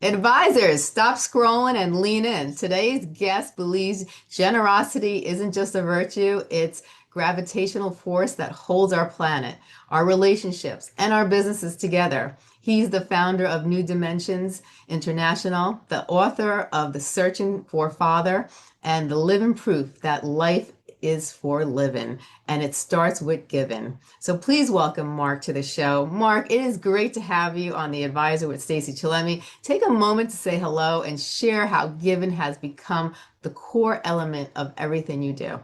Advisors, stop scrolling and lean in. Today's guest believes generosity isn't just a virtue, it's gravitational force that holds our planet, our relationships, and our businesses together. He's the founder of New Dimensions International, the author of The Searching for Father, and the living proof that life is for living and it starts with giving. So please welcome Mark to the show. Mark, it is great to have you on The Advisor with Stacey Chillemi. Take a moment to say hello and share how giving has become the core element of everything you do.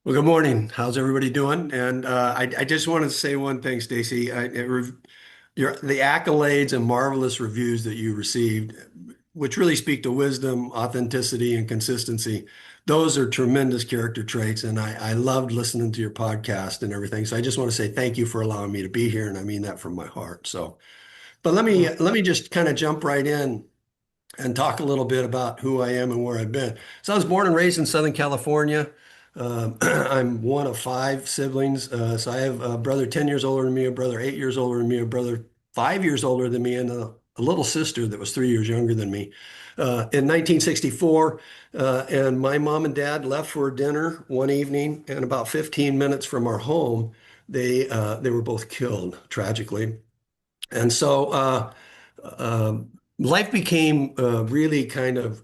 Well, good morning. How's everybody doing? And I just wanted to say one thing, Stacey. The accolades and marvelous reviews that you received, which really speak to wisdom, authenticity, and consistency. Those are tremendous character traits, and I loved listening to your podcast and everything. So I just want to say thank you for allowing me to be here, and I mean that from my heart. So, but let me just kind of jump right in and talk a little bit about who I am and where I've been. So I was born and raised in Southern California. I'm one of five siblings. So I have a brother 10 years older than me, a brother 8 years older than me, a brother 5 years older than me, and a little sister that was 3 years younger than me. In 1964, and my mom and dad left for dinner one evening, and about 15 minutes from our home, they were both killed tragically. And so life became really kind of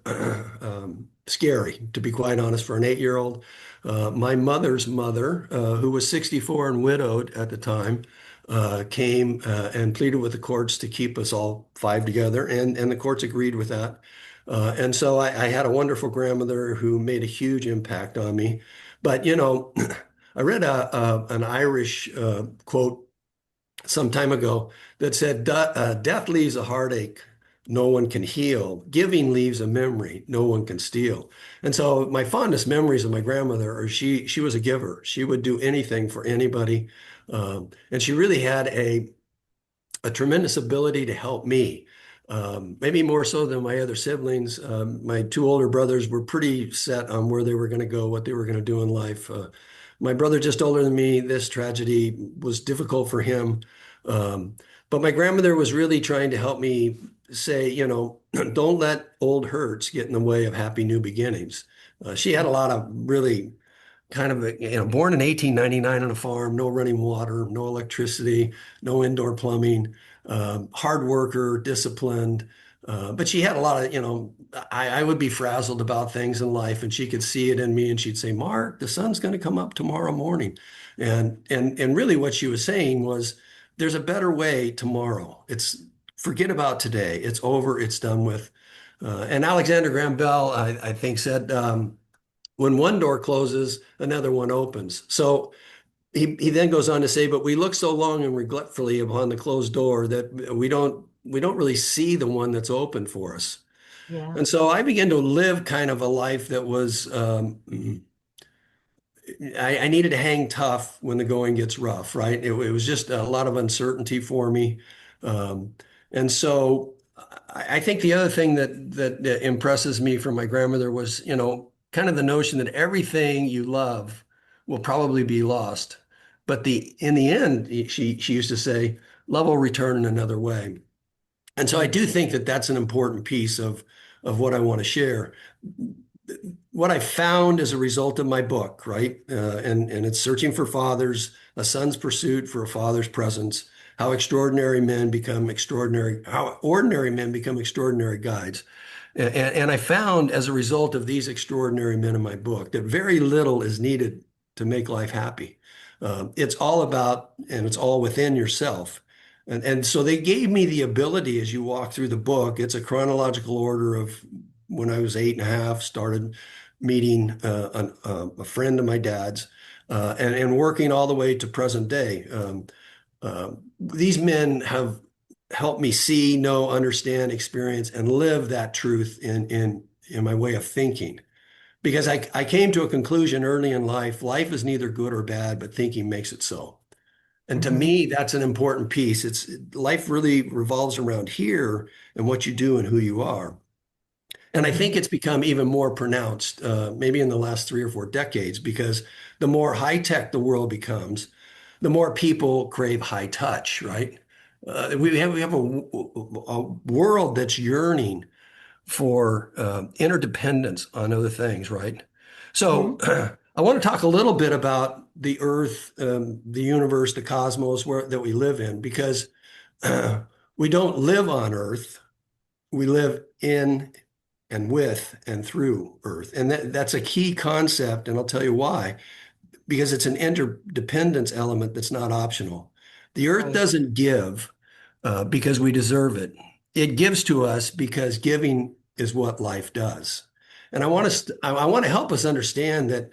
scary, to be quite honest, for an 8-year-old. My mother's mother, who was 64 and widowed at the time, came and pleaded with the courts to keep us all five together, and the courts agreed with that. And so I had a wonderful grandmother who made a huge impact on me. But, I read an Irish quote some time ago that said, Death leaves a heartache no one can heal. Giving leaves a memory no one can steal." And so my fondest memories of my grandmother are she was a giver. She would do anything for anybody. And she really had a tremendous ability to help me. Maybe more so than my other siblings. My two older brothers were pretty set on where they were going to go, what they were going to do in life. My brother, just older than me, this tragedy was difficult for him. Um, but my grandmother was really trying to help me say, don't let old hurts get in the way of happy new beginnings. She had a lot of really kind of, born in 1899 on a farm, no running water, no electricity, no indoor plumbing, hard worker, disciplined. But she had a lot of, I would be frazzled about things in life, and she could see it in me, and she'd say, "Mark, the sun's going to come up tomorrow morning." And really what she was saying was, there's a better way tomorrow. Forget about today. It's over. It's done with. And Alexander Graham Bell, I think, said, when one door closes, another one opens. So he then goes on to say, but we look so long and regretfully upon the closed door that we don't really see the one that's open for us. Yeah. And so I began to live kind of a life that was I needed to hang tough when the going gets rough, right? It was just a lot of uncertainty for me. Um, and so I think the other thing that impresses me from my grandmother was, kind of the notion that everything you love will probably be lost. But in the end, she used to say, love will return in another way. And so I do think that that's an important piece of what I want to share. What I found as a result of my book, right? And it's Searching for Fathers, a Son's Pursuit for a Father's Presence, how how ordinary men become extraordinary guides. And I found as a result of these extraordinary men in my book that very little is needed to make life happy. It's all about, and it's all within yourself. And so they gave me the ability, as you walk through the book, it's a chronological order of when I was 8.5, started meeting a friend of my dad's, and working all the way to present day. These men have helped me see, know, understand, experience, and live that truth in my way of thinking. Because I came to a conclusion early in life, life is neither good or bad, but thinking makes it so. And to Mhm. me, that's an important piece. Life really revolves around here and what you do and who you are. And I think Mhm. it's become even more pronounced, maybe in the last 3 or 4 decades, because the more high tech the world becomes, the more people crave high touch, right? we have a world that's yearning for interdependence on other things, right? So Hmm. I want to talk a little bit about the Earth, the universe, the cosmos that we live in, because uh, we don't live on Earth. We live in and with and through Earth. And that's a key concept, and I'll tell you why. Because it's an interdependence element that's not optional. The Earth Right. doesn't give because we deserve it. It gives to us because giving is what life does. And Right. I want to help us understand that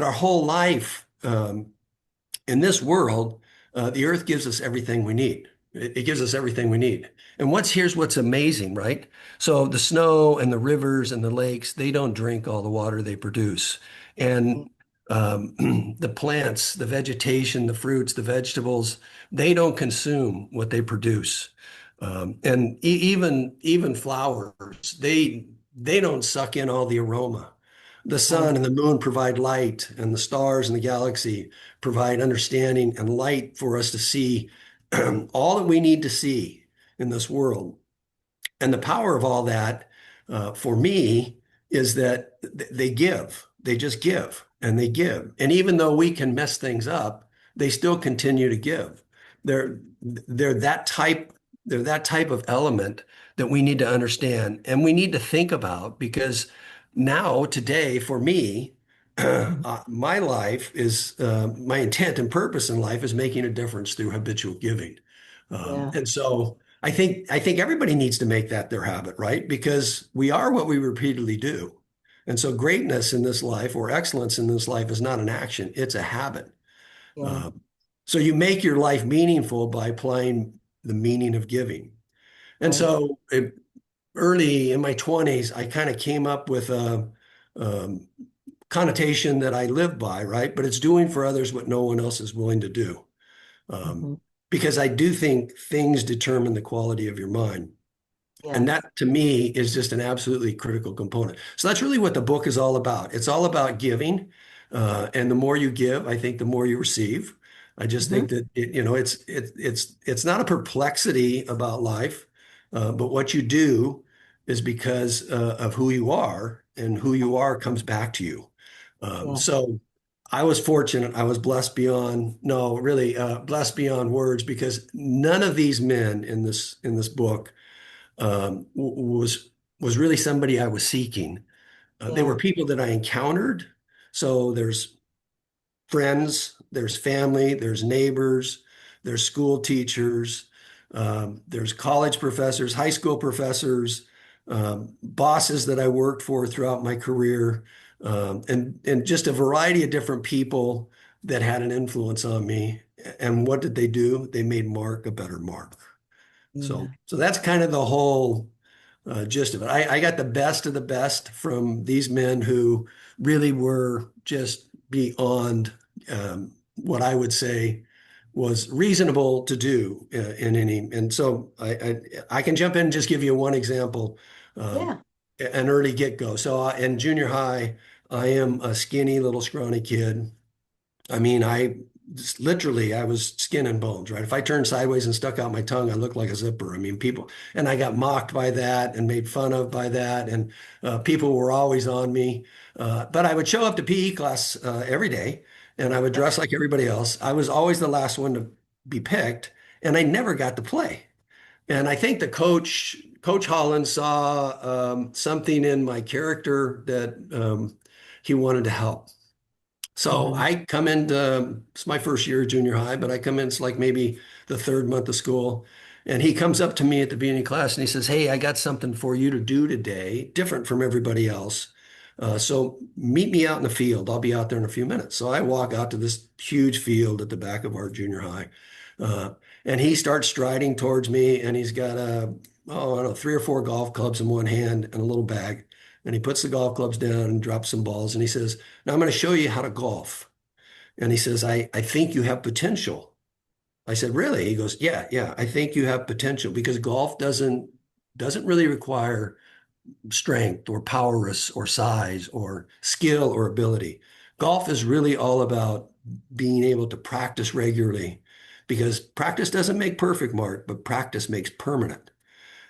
our whole life in this world, the earth gives us everything we need. It gives us everything we need. And here's what's amazing, right? So the snow and the rivers and the lakes, they don't drink all the water they produce. And the plants, the vegetation, the fruits, the vegetables, they don't consume what they produce. And even flowers, they don't suck in all the aroma. The Right. sun and the moon provide light, and the stars and the galaxy provide understanding and light for us to see all that we need to see in this world. And the power of all that for me is that they give. They just give and they give. And even though we can mess things up, they still continue to give. They're that type, they're that type of element that we need to understand and we need to think about because now, today, for me, my life is my intent and purpose in life is making a difference through habitual giving. Yeah. And so I think everybody needs to make that their habit, right? Because we are what we repeatedly do. And so greatness in this life or excellence in this life is not an action, it's a habit. Yeah. Um, so you make your life meaningful by applying the meaning of giving. And Right. so early in my 20s, I kind of came up with a um, connotation that I live by, right? But it's doing for others what no one else is willing to do. Um, Hmm. because I do think things determine the quality of your mind. And Yes. that to me is just an absolutely critical component. So that's really what the book is all about. It's all about giving. And the more you give, I think the more you receive. I just Hmm. think that it's not a perplexity about life, but what you do is because of who you are, and who you are comes back to you. Yeah. So I was fortunate. I was blessed beyond, no, really blessed beyond words because none of these men in this book was really somebody I was seeking. They were Yeah. people that I encountered. So there's friends, there's family, there's neighbors, there's school teachers, there's college professors, high school professors, bosses that I worked for throughout my career, and just a variety of different people that had an influence on me. And what did they do? They made Mark a better Mark. So, Yeah. so that's kind of the whole gist of it. I got the best of the best from these men who really were just beyond what I would say was reasonable to do in any. And so I can jump in and just give you one example, Yeah. an early get-go. So in junior high, I am a skinny little scrawny kid. I mean, literally, I was skin and bones, right? If I turned sideways and stuck out my tongue, I looked like a zipper. I mean, and I got mocked by that and made fun of by that. And people were always on me. But I would show up to PE class every day and I would dress like everybody else. I was always the last one to be picked and I never got to play. And I think Coach Holland, saw something in my character that he wanted to help. So Hmm. I come into, it's my first year of junior high, but I come in, it's like maybe the third month of school. And he comes up to me at the beginning of class and he says, "Hey, I got something for you to do today, different from everybody else. So meet me out in the field. I'll be out there in a few minutes." So I walk out to this huge field at the back of our junior high. Uh, and he starts striding towards me and he's got oh, I don't know, three or four golf clubs in one hand and a little bag. And he puts the golf clubs down and drops some balls and he says, "Now I'm going to show you how to golf." And he says, I think you have potential. I said, "Really?" He goes, "Yeah, yeah, I think you have potential because golf doesn't really require strength or prowess or size or skill or ability. Golf is really all about being able to practice regularly, because practice doesn't make perfect, Mark, but practice makes permanent.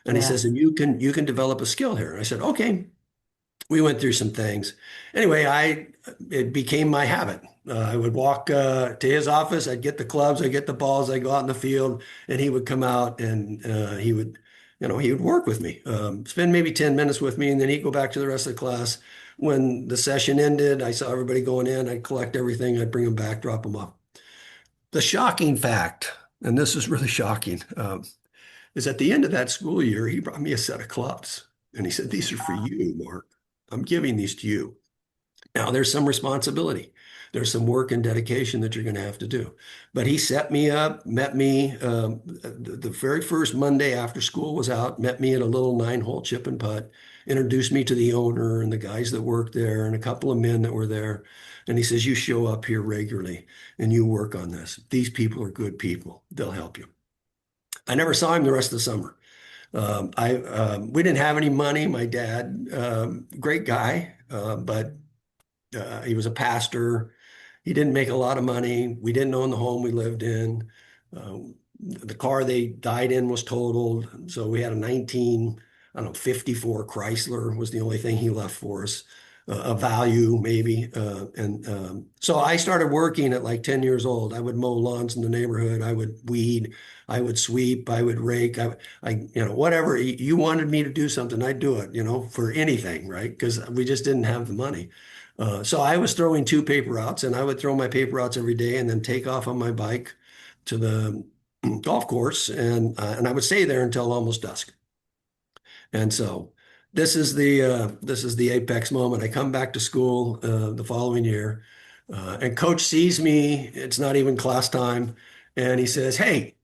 And he says, Yes. and you can develop a skill here. And I said, okay. We went through some things. Anyway, I it became my habit. I would walk to his office. I'd get the clubs. I'd get the balls. I'd go out in the field, and he would come out and he would work with me, spend maybe 10 minutes with me, and then he'd go back to the rest of the class. When the session ended, I saw everybody going in. I'd collect everything. I'd bring them back, drop them off. The shocking fact, and this is really shocking, is at the end of that school year, he brought me a set of clubs. And he said, "These are for you, Mark. I'm giving these to you." Now, there's some responsibility. There's some work and dedication that you're going to have to do. But he set me up, met me the very first Monday after school was out, met me at a little 9-hole chip and putt, introduced me to the owner and the guys that worked there and a couple of men that were there. And he says, "You show up here regularly and you work on this. These people are good people. They'll help you." I never saw him the rest of the summer. We didn't have any money. My dad, great guy, but he was a pastor. He didn't make a lot of money. We didn't own the home we lived in. Uh, the car they died in was totaled. So we had a 19, I don't know, 54 Chrysler was the only thing he left for us, a value maybe. So I started working at like 10 years old. I would mow lawns in the neighborhood. I would weed. I would sweep. I would rake. Whatever you wanted me to do something, I'd do it, for anything, right? Because we just didn't have the money. So I was throwing 2 paper outs, and I would throw my paper outs every day and then take off on my bike to the golf course, and I would stay there until almost dusk. And so this is the apex moment. I come back to school the following year, and coach sees me. It's not even class time, and he says, "Hey,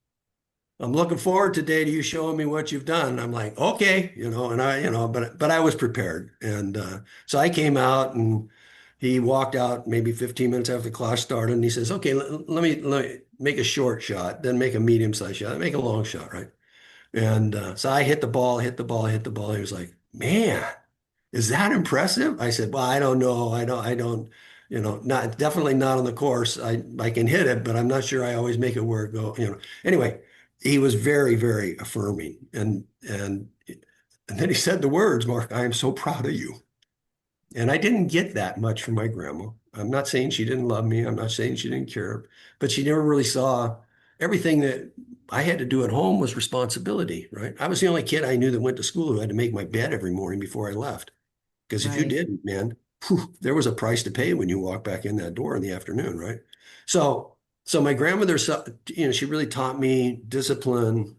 I'm looking forward today to you showing me what you've done." I'm like, "Okay," and but I was prepared. And so I came out and he walked out maybe 15 minutes after the class started and he says, "Okay, let me make a short shot, then make a medium-sized shot, then make a long shot, right?" And so I hit the ball, hit the ball, hit the ball. He was like, "Man, is that impressive?" I said, "Well, I don't know. I don't, not definitely not on the course. I can hit it, but I'm not sure I always make it where it go. Anyway, he was very, very affirming. And then he said the words, "Mark, I am so proud of you." And I didn't get that much from my grandma. I'm not saying she didn't love me. I'm not saying she didn't care, but she never really saw everything that I had to do at home was responsibility, right? I was the only kid I knew that went to school who had to make my bed every morning before I left. Because if you Right. didn't, man, whew, there was a price to pay when you walk back in that door in the afternoon, right? So, so my grandmother, she really taught me discipline,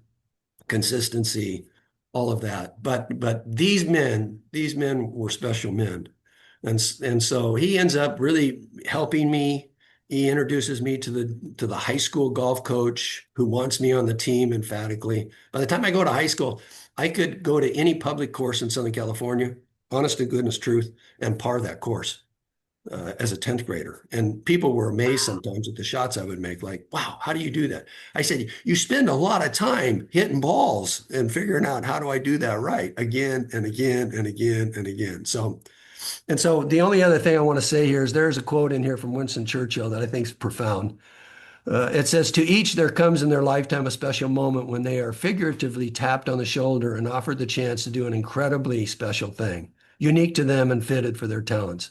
consistency, all of that. But these men were special men. And so he ends up really helping me. He introduces me to the high school golf coach who wants me on the team emphatically. By the time I go to high school, I could go to any public course in Southern California, honest to goodness truth, and par that course as a 10th grader. And people were amazed sometimes at the shots I would make, like, "Wow, how do you do that?" I said, "You spend a lot of time hitting balls and figuring out how do I do that right again and again and again and again." So the only other thing I want to say here is there's a quote in here from Winston Churchill that I think is profound. It says, "To each there comes in their lifetime a special moment when they are figuratively tapped on the shoulder and offered the chance to do an incredibly special thing, unique to them and fitted for their talents.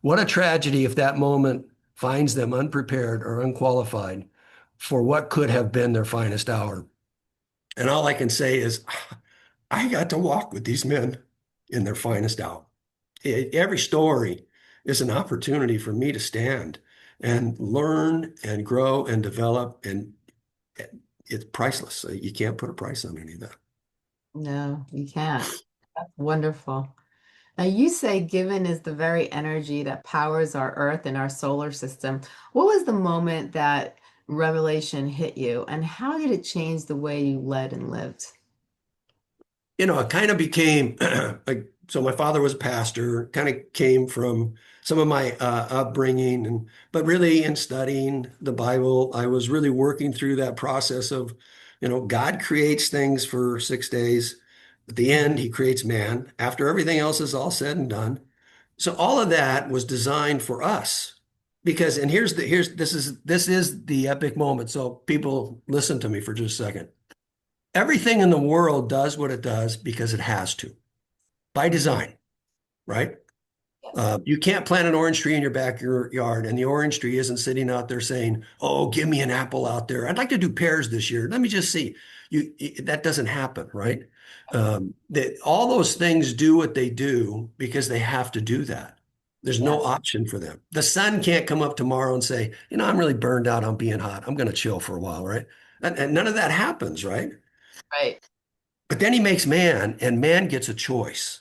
What a tragedy if that moment finds them unprepared or unqualified for what could have been their finest hour." And all I can say is, I got to walk with these men in their finest hour. Every story is an opportunity for me to stand and learn and grow and develop, and it's priceless. You can't put a price on any of that. No, you can't. That's wonderful. Now, you say given is the very energy that powers our Earth and our solar system. What was the moment that revelation hit you, and how did it change the way you led and lived? It kind of became like, so my father was a pastor, kind of came from some of my upbringing, but really in studying the Bible, I was really working through that process of, God creates things for 6 days. At the end, he creates man after everything else is all said and done. So all of that was designed for us. because and here's this is the epic moment. So people listen to me for just a second. Everything in the world does what it does because it has to, by design, right? Yes. You can't plant an orange tree in your backyard, and the orange tree isn't sitting out there saying, "Oh, give me an apple out there. I'd like to do pears this year. Let me just see." That doesn't happen, right? That all those things do what they do because they have to do that. There's no Yes. option for them. The sun can't come up tomorrow and say, "I'm really burned out on being hot. I'm going to chill for a while," right? And none of that happens, right? Right. But then he makes man, and man gets a choice.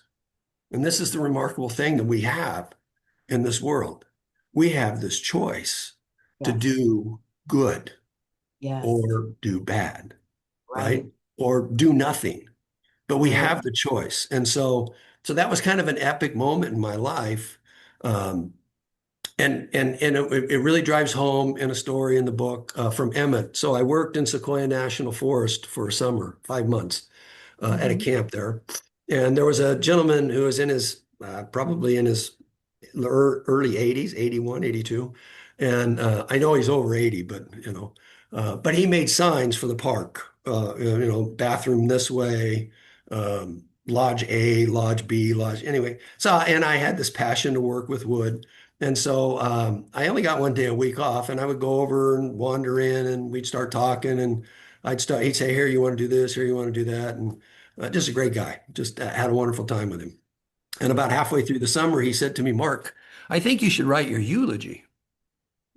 And this is the remarkable thing that we have in this world. We have this choice to Yes. do good Yes. or do bad, Right. right? Or do nothing. But we Right. have the choice. And so that was kind of an epic moment in my life. Um, and it really drives home in a story in the book from Emmett. So I worked in Sequoia National Forest for a summer, 5 months at a Hmm. camp there. And there was a gentleman who was in his probably in his early 80s, 81, 82. And I know he's over 80, but he made signs for the park, bathroom this way, Lodge A, Lodge B, Lodge, anyway. So, and I had this passion to work with wood. And so I only got one day a week off, and I would go over and wander in, and we'd start talking, and he'd say, "Here, you want to do this, here, you want to do that." And just a great guy, just had a wonderful time with him. And about halfway through the summer, he said to me, "Mark, I think you should write your eulogy."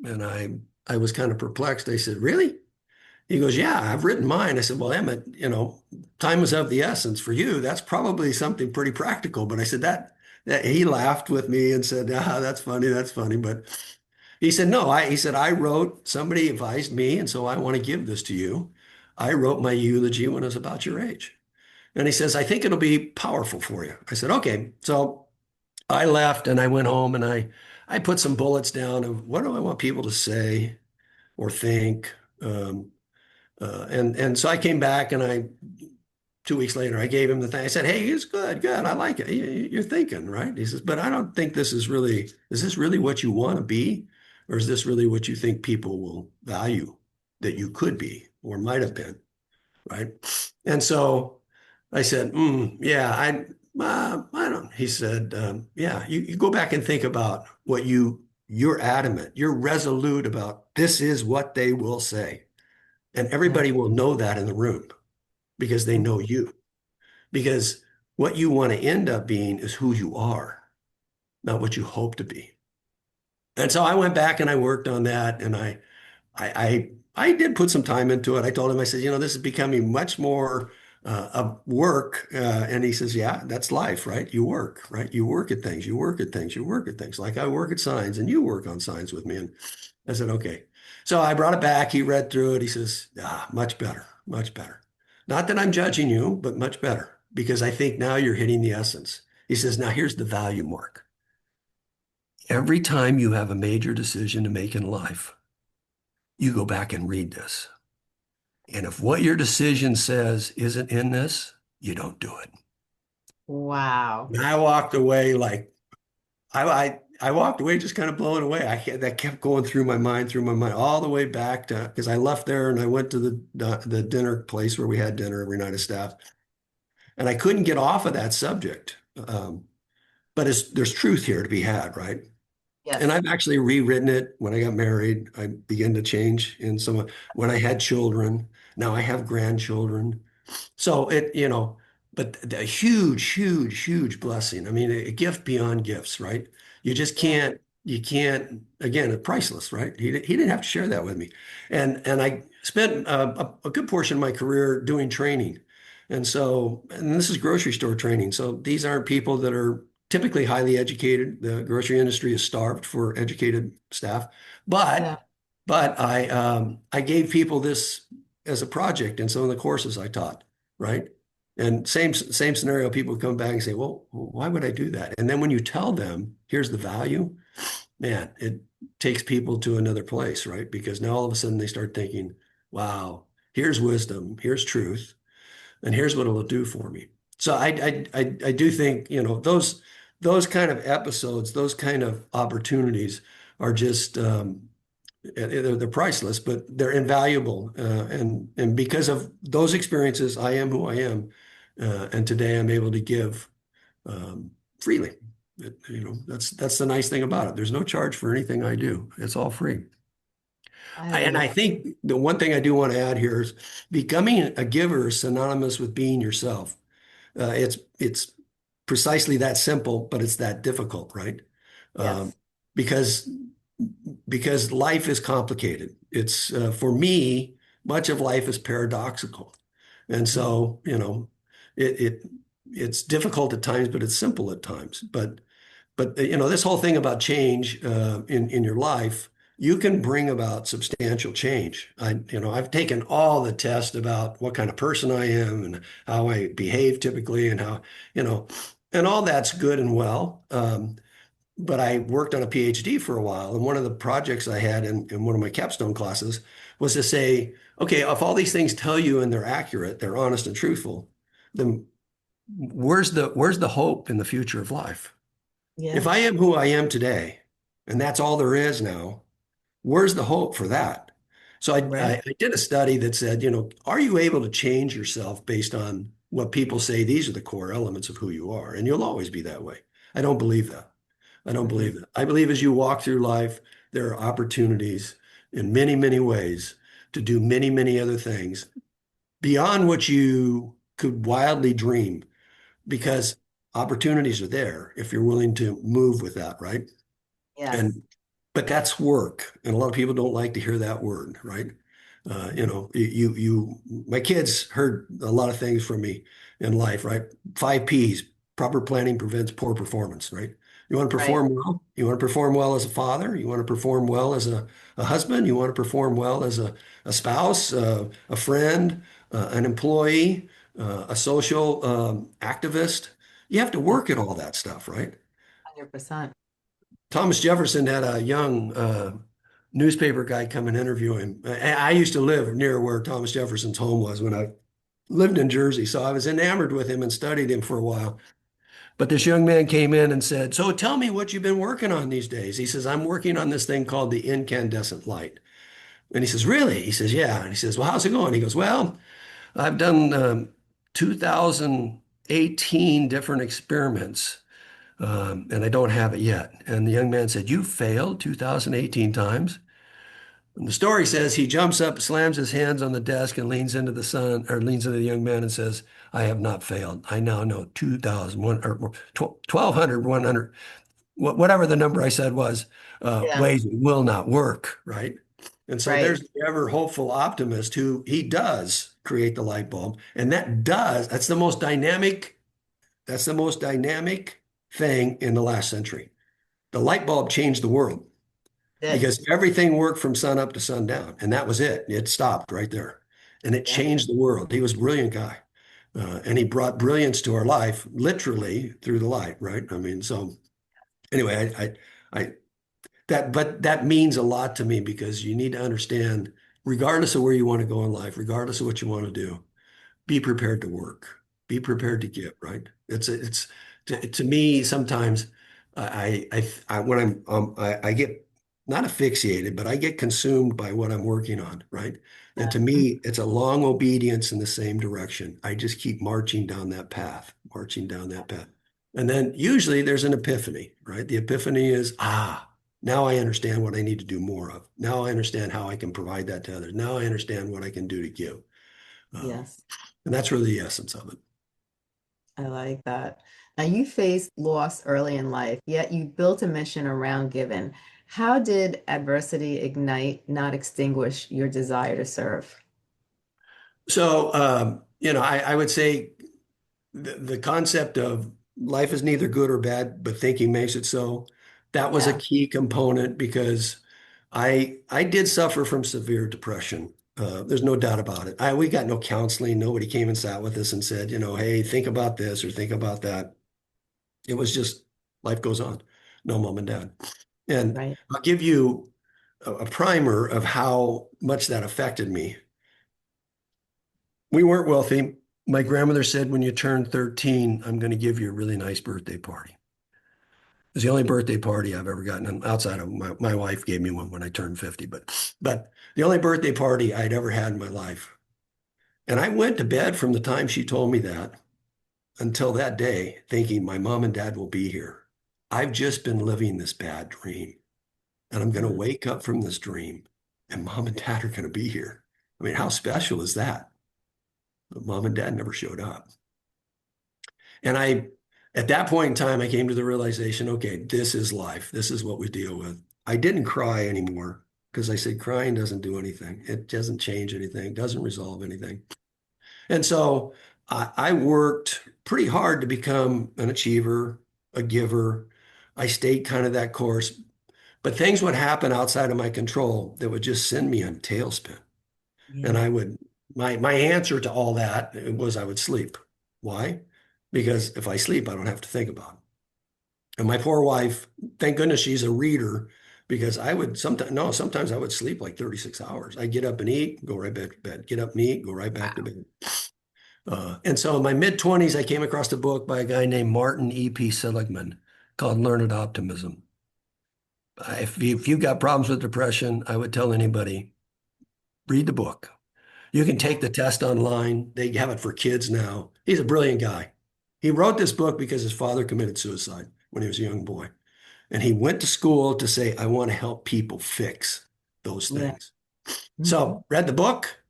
And I was kind of perplexed. I said, "Really?" He goes, "Yeah, I've written mine." I said, "Well, Emmett, time is of the essence for you. That's probably something pretty practical." But I said that he laughed with me and said, "Ah, that's funny, that's funny." But he said, "No, he said, I wrote, somebody advised me, and so I want to give this to you. I wrote my eulogy when I was about your age." And he says, "I think it'll be powerful for you." I said, "Okay." So I left and I went home and I put some bullets down of what do I want people to say or think. Um, and so I came back and 2 weeks later, I gave him the thing. I said, "Hey, it's good, good. I like it. You're thinking, right?" He says, "But I don't think is this really what you want to be? Or is this really what you think people will value that you could be or might have been?" Right. And so I said, "Yeah, I don't." He said, "Yeah, you go back and think about what you're adamant, you're resolute about. This is what they will say, and Yeah. everybody will know that in the room because they know you. Because what you want to end up being is who you are, not what you hope to be." And so I went back and I worked on that, and I did put some time into it. I told him, I said, "This is becoming much more of work." And he says, "Yeah, that's life, right? You work, right? You work at things, you work at things, you work at things. Like I work at signs and you work on signs with me." And I said, "Okay." So I brought it back. He read through it. He says, much better, much better. Not that I'm judging you, but much better because I think now you're hitting the essence. He says, "Now here's the value, Mark. Every time you have a major decision to make in life, you go back and read this. And if what your decision says isn't in this, you don't do it." Wow. And I walked away like I walked away just kind of blown away. That kept going through my mind, all the way back to because I left there and I went to the dinner place where we had dinner every night as staff, and I couldn't get off of that subject. But there's truth here to be had, right? And Yes. I've actually rewritten it when I got married. I began to change in some when I had children. Now I have grandchildren. So but a huge, huge, huge blessing. I mean, a gift beyond gifts, right? You just Yeah. you can't, again, it's priceless, right? He didn't have to share that with me. And I spent a good portion of my career doing training. And this is grocery store training. So these aren't people that are typically highly educated. The grocery industry is starved for educated staff. Yeah. But I gave people this as a project in some of the courses I taught, right? And same scenario, people come back and say, "Well, why would I do that?" And then when you tell them, "Here's the value," man, it takes people to another place, right? Because now all of a sudden they start thinking, "Wow, here's wisdom, here's truth, and here's what it'll do for me." So I do think, those kind of episodes, those kind of opportunities are just they're priceless, but they're invaluable. And because of those experiences, I am who I am, and today I'm able to give um, freely. That's the nice thing about it. There's no charge for anything I do. It's all free. I And love I think the one thing I do want to add here is becoming a giver is synonymous with being yourself. It's precisely that simple, but it's that difficult, right? Um, yes. because because life is complicated. It's for me, much of life is paradoxical, and Mhm. so it, it it's difficult at times, but it's simple at times. But this whole thing about change in your life, you can bring about substantial change. I've taken all the tests about what kind of person I am and how I behave typically, and how you know, and all that's good and well. But I worked on a PhD for a while, and one of the projects I had in one of my capstone classes was to say, okay, if all these things tell you and they're accurate, they're honest and truthful, then where's the hope in the future of life? If I Yes. am who I am today, and that's all there is now, where's the hope for that? So Right. I did a study that said, are you able to change yourself based on what people say these are the core elements of who you are? And you'll always be that way. I don't believe that. I don't Hmm. believe that. I believe as you walk through life, there are opportunities in many, many ways to do many, many other things beyond what you could wildly dream, Yes. because opportunities are there if you're willing to move with that, right? Yes. And but that's work, and a lot of people don't like to hear that word, right? My kids heard a lot of things from me in life, right? 5 P's: proper planning prevents poor performance, right? You want to Right. perform well. You want to perform well as a father. You want to perform well as a husband. You want to perform well as a spouse, a friend, an employee, a social activist. You have to Yeah. work at all that stuff, right? 100%. Thomas Jefferson had a young newspaper guy come and interview him. I used to live near where Thomas Jefferson's home was when I lived in Jersey, so I was enamored with him and studied him for a while. But this young man came in and said, "So tell me what you've been working on these days." He says, "I'm working on this thing called the incandescent light." And he says, "Really?" He says, "Yeah." And he says, "Well, how's it going?" He goes, "Well, I've done 2018 different experiments, and I don't have it yet." And the young man said, "You failed 2018 times?" And the story says he jumps up, slams his hands on the desk, and leans into the son, or leans into the young man and says, "I have not failed. I now know 2,001 or 1,200, 100, whatever the number I said was, Yeah. ways it will not work," right? And so Right. there's the ever hopeful optimist who he does create the light bulb. And that's the most dynamic thing in the last century. The light bulb changed the world Did. because everything worked from sun up to sundown, and that was it. It stopped right there, and it Yeah. changed the world. He was a brilliant guy, and he brought brilliance to our life, literally through the light, right? I mean, so anyway, I but that means a lot to me because you need to understand, regardless of where you want to go in life, regardless of what you want to do, be prepared to work, be prepared to give, right? It's to me sometimes when I get not asphyxiated, but I get consumed by what I'm working on, right? And to Mhm. me, it's a long obedience in the same direction. I just keep marching down that path, marching down that path. And then usually there's an epiphany, right? The epiphany is, now I understand what I need to do more of. Now I understand how I can provide that to others. Now I understand what I can do to give. Um, Yes. and that's really the essence of it. I like that. Now, you faced loss early in life, yet you built a mission around giving. How did adversity ignite, not extinguish your desire to serve? So, I would say the concept of life is neither good or bad, but thinking makes it so. That was a Yeah. key component because I did suffer from severe depression. There's no doubt about it. We got no counseling. Nobody came and sat with us and said, hey, think about this or think about that. It was just life goes on. No mom and dad. And Right. I'll give you a primer of how much that affected me. We weren't wealthy. My grandmother said, when you turn 13, I'm going to give you a really nice birthday party. It's the only birthday party I've ever gotten, and outside of my wife gave me one when I turned 50, but the only birthday party I'd ever had in my life. And I went to bed from the time she told me that until that day thinking my mom and dad will be here. I've just been living this bad dream, and I'm going to Mm. wake up from this dream and mom and dad are going to be here. I mean, how special is that? But mom and dad never showed up. And at that point in time, I came to the realization, okay, this is life. This is what we deal with. I didn't cry anymore because I said crying doesn't do anything. It doesn't change anything, doesn't resolve anything. And so I worked pretty hard to become an achiever, a giver. I stayed kind of that course, but things would happen outside of my control that would just send me on a tailspin. And Yeah. I would, my answer to all that was I would sleep. Why? Because if I sleep, I don't have to think about it. And my poor wife, thank goodness she's a reader because I would sometimes, no, sometimes I would sleep like 36 hours. I'd get up and eat, go right back to bed, get up and eat, go right back to Wow. bed. And so in my mid-20s, I came across a book by a guy named Martin E.P. Seligman called Learned Optimism. If you've got problems with depression, I would tell anybody, read the book. You can take the test online. They have it for kids now. He's a brilliant guy. He wrote this book because his father committed suicide when he was a young boy. And he went to school to say, I want to help people fix those Yeah. things. Hmm. So read the book.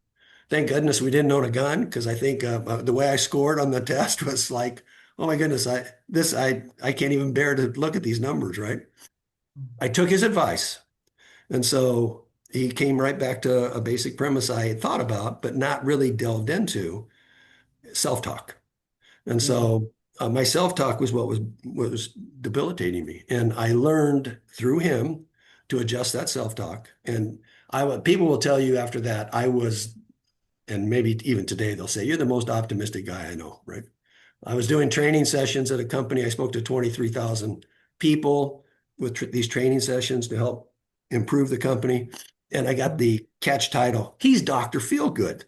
Thank goodness we didn't own a gun because I think the way I scored on the test was like, oh my goodness, I can't even bear to look at these numbers, right? I took his advice. And so he came right back to a basic premise I had thought about, but not really delved into self-talk. And Yeah. so my self-talk was what was debilitating me. And I learned through him to adjust that self-talk. And people will tell you after that, I was, and maybe even today they'll say, you're the most optimistic guy I know, right? I was doing training sessions at a company. I spoke to 23,000 people with these training sessions to help improve the company. And I got the catch title, he's Dr. Feelgood.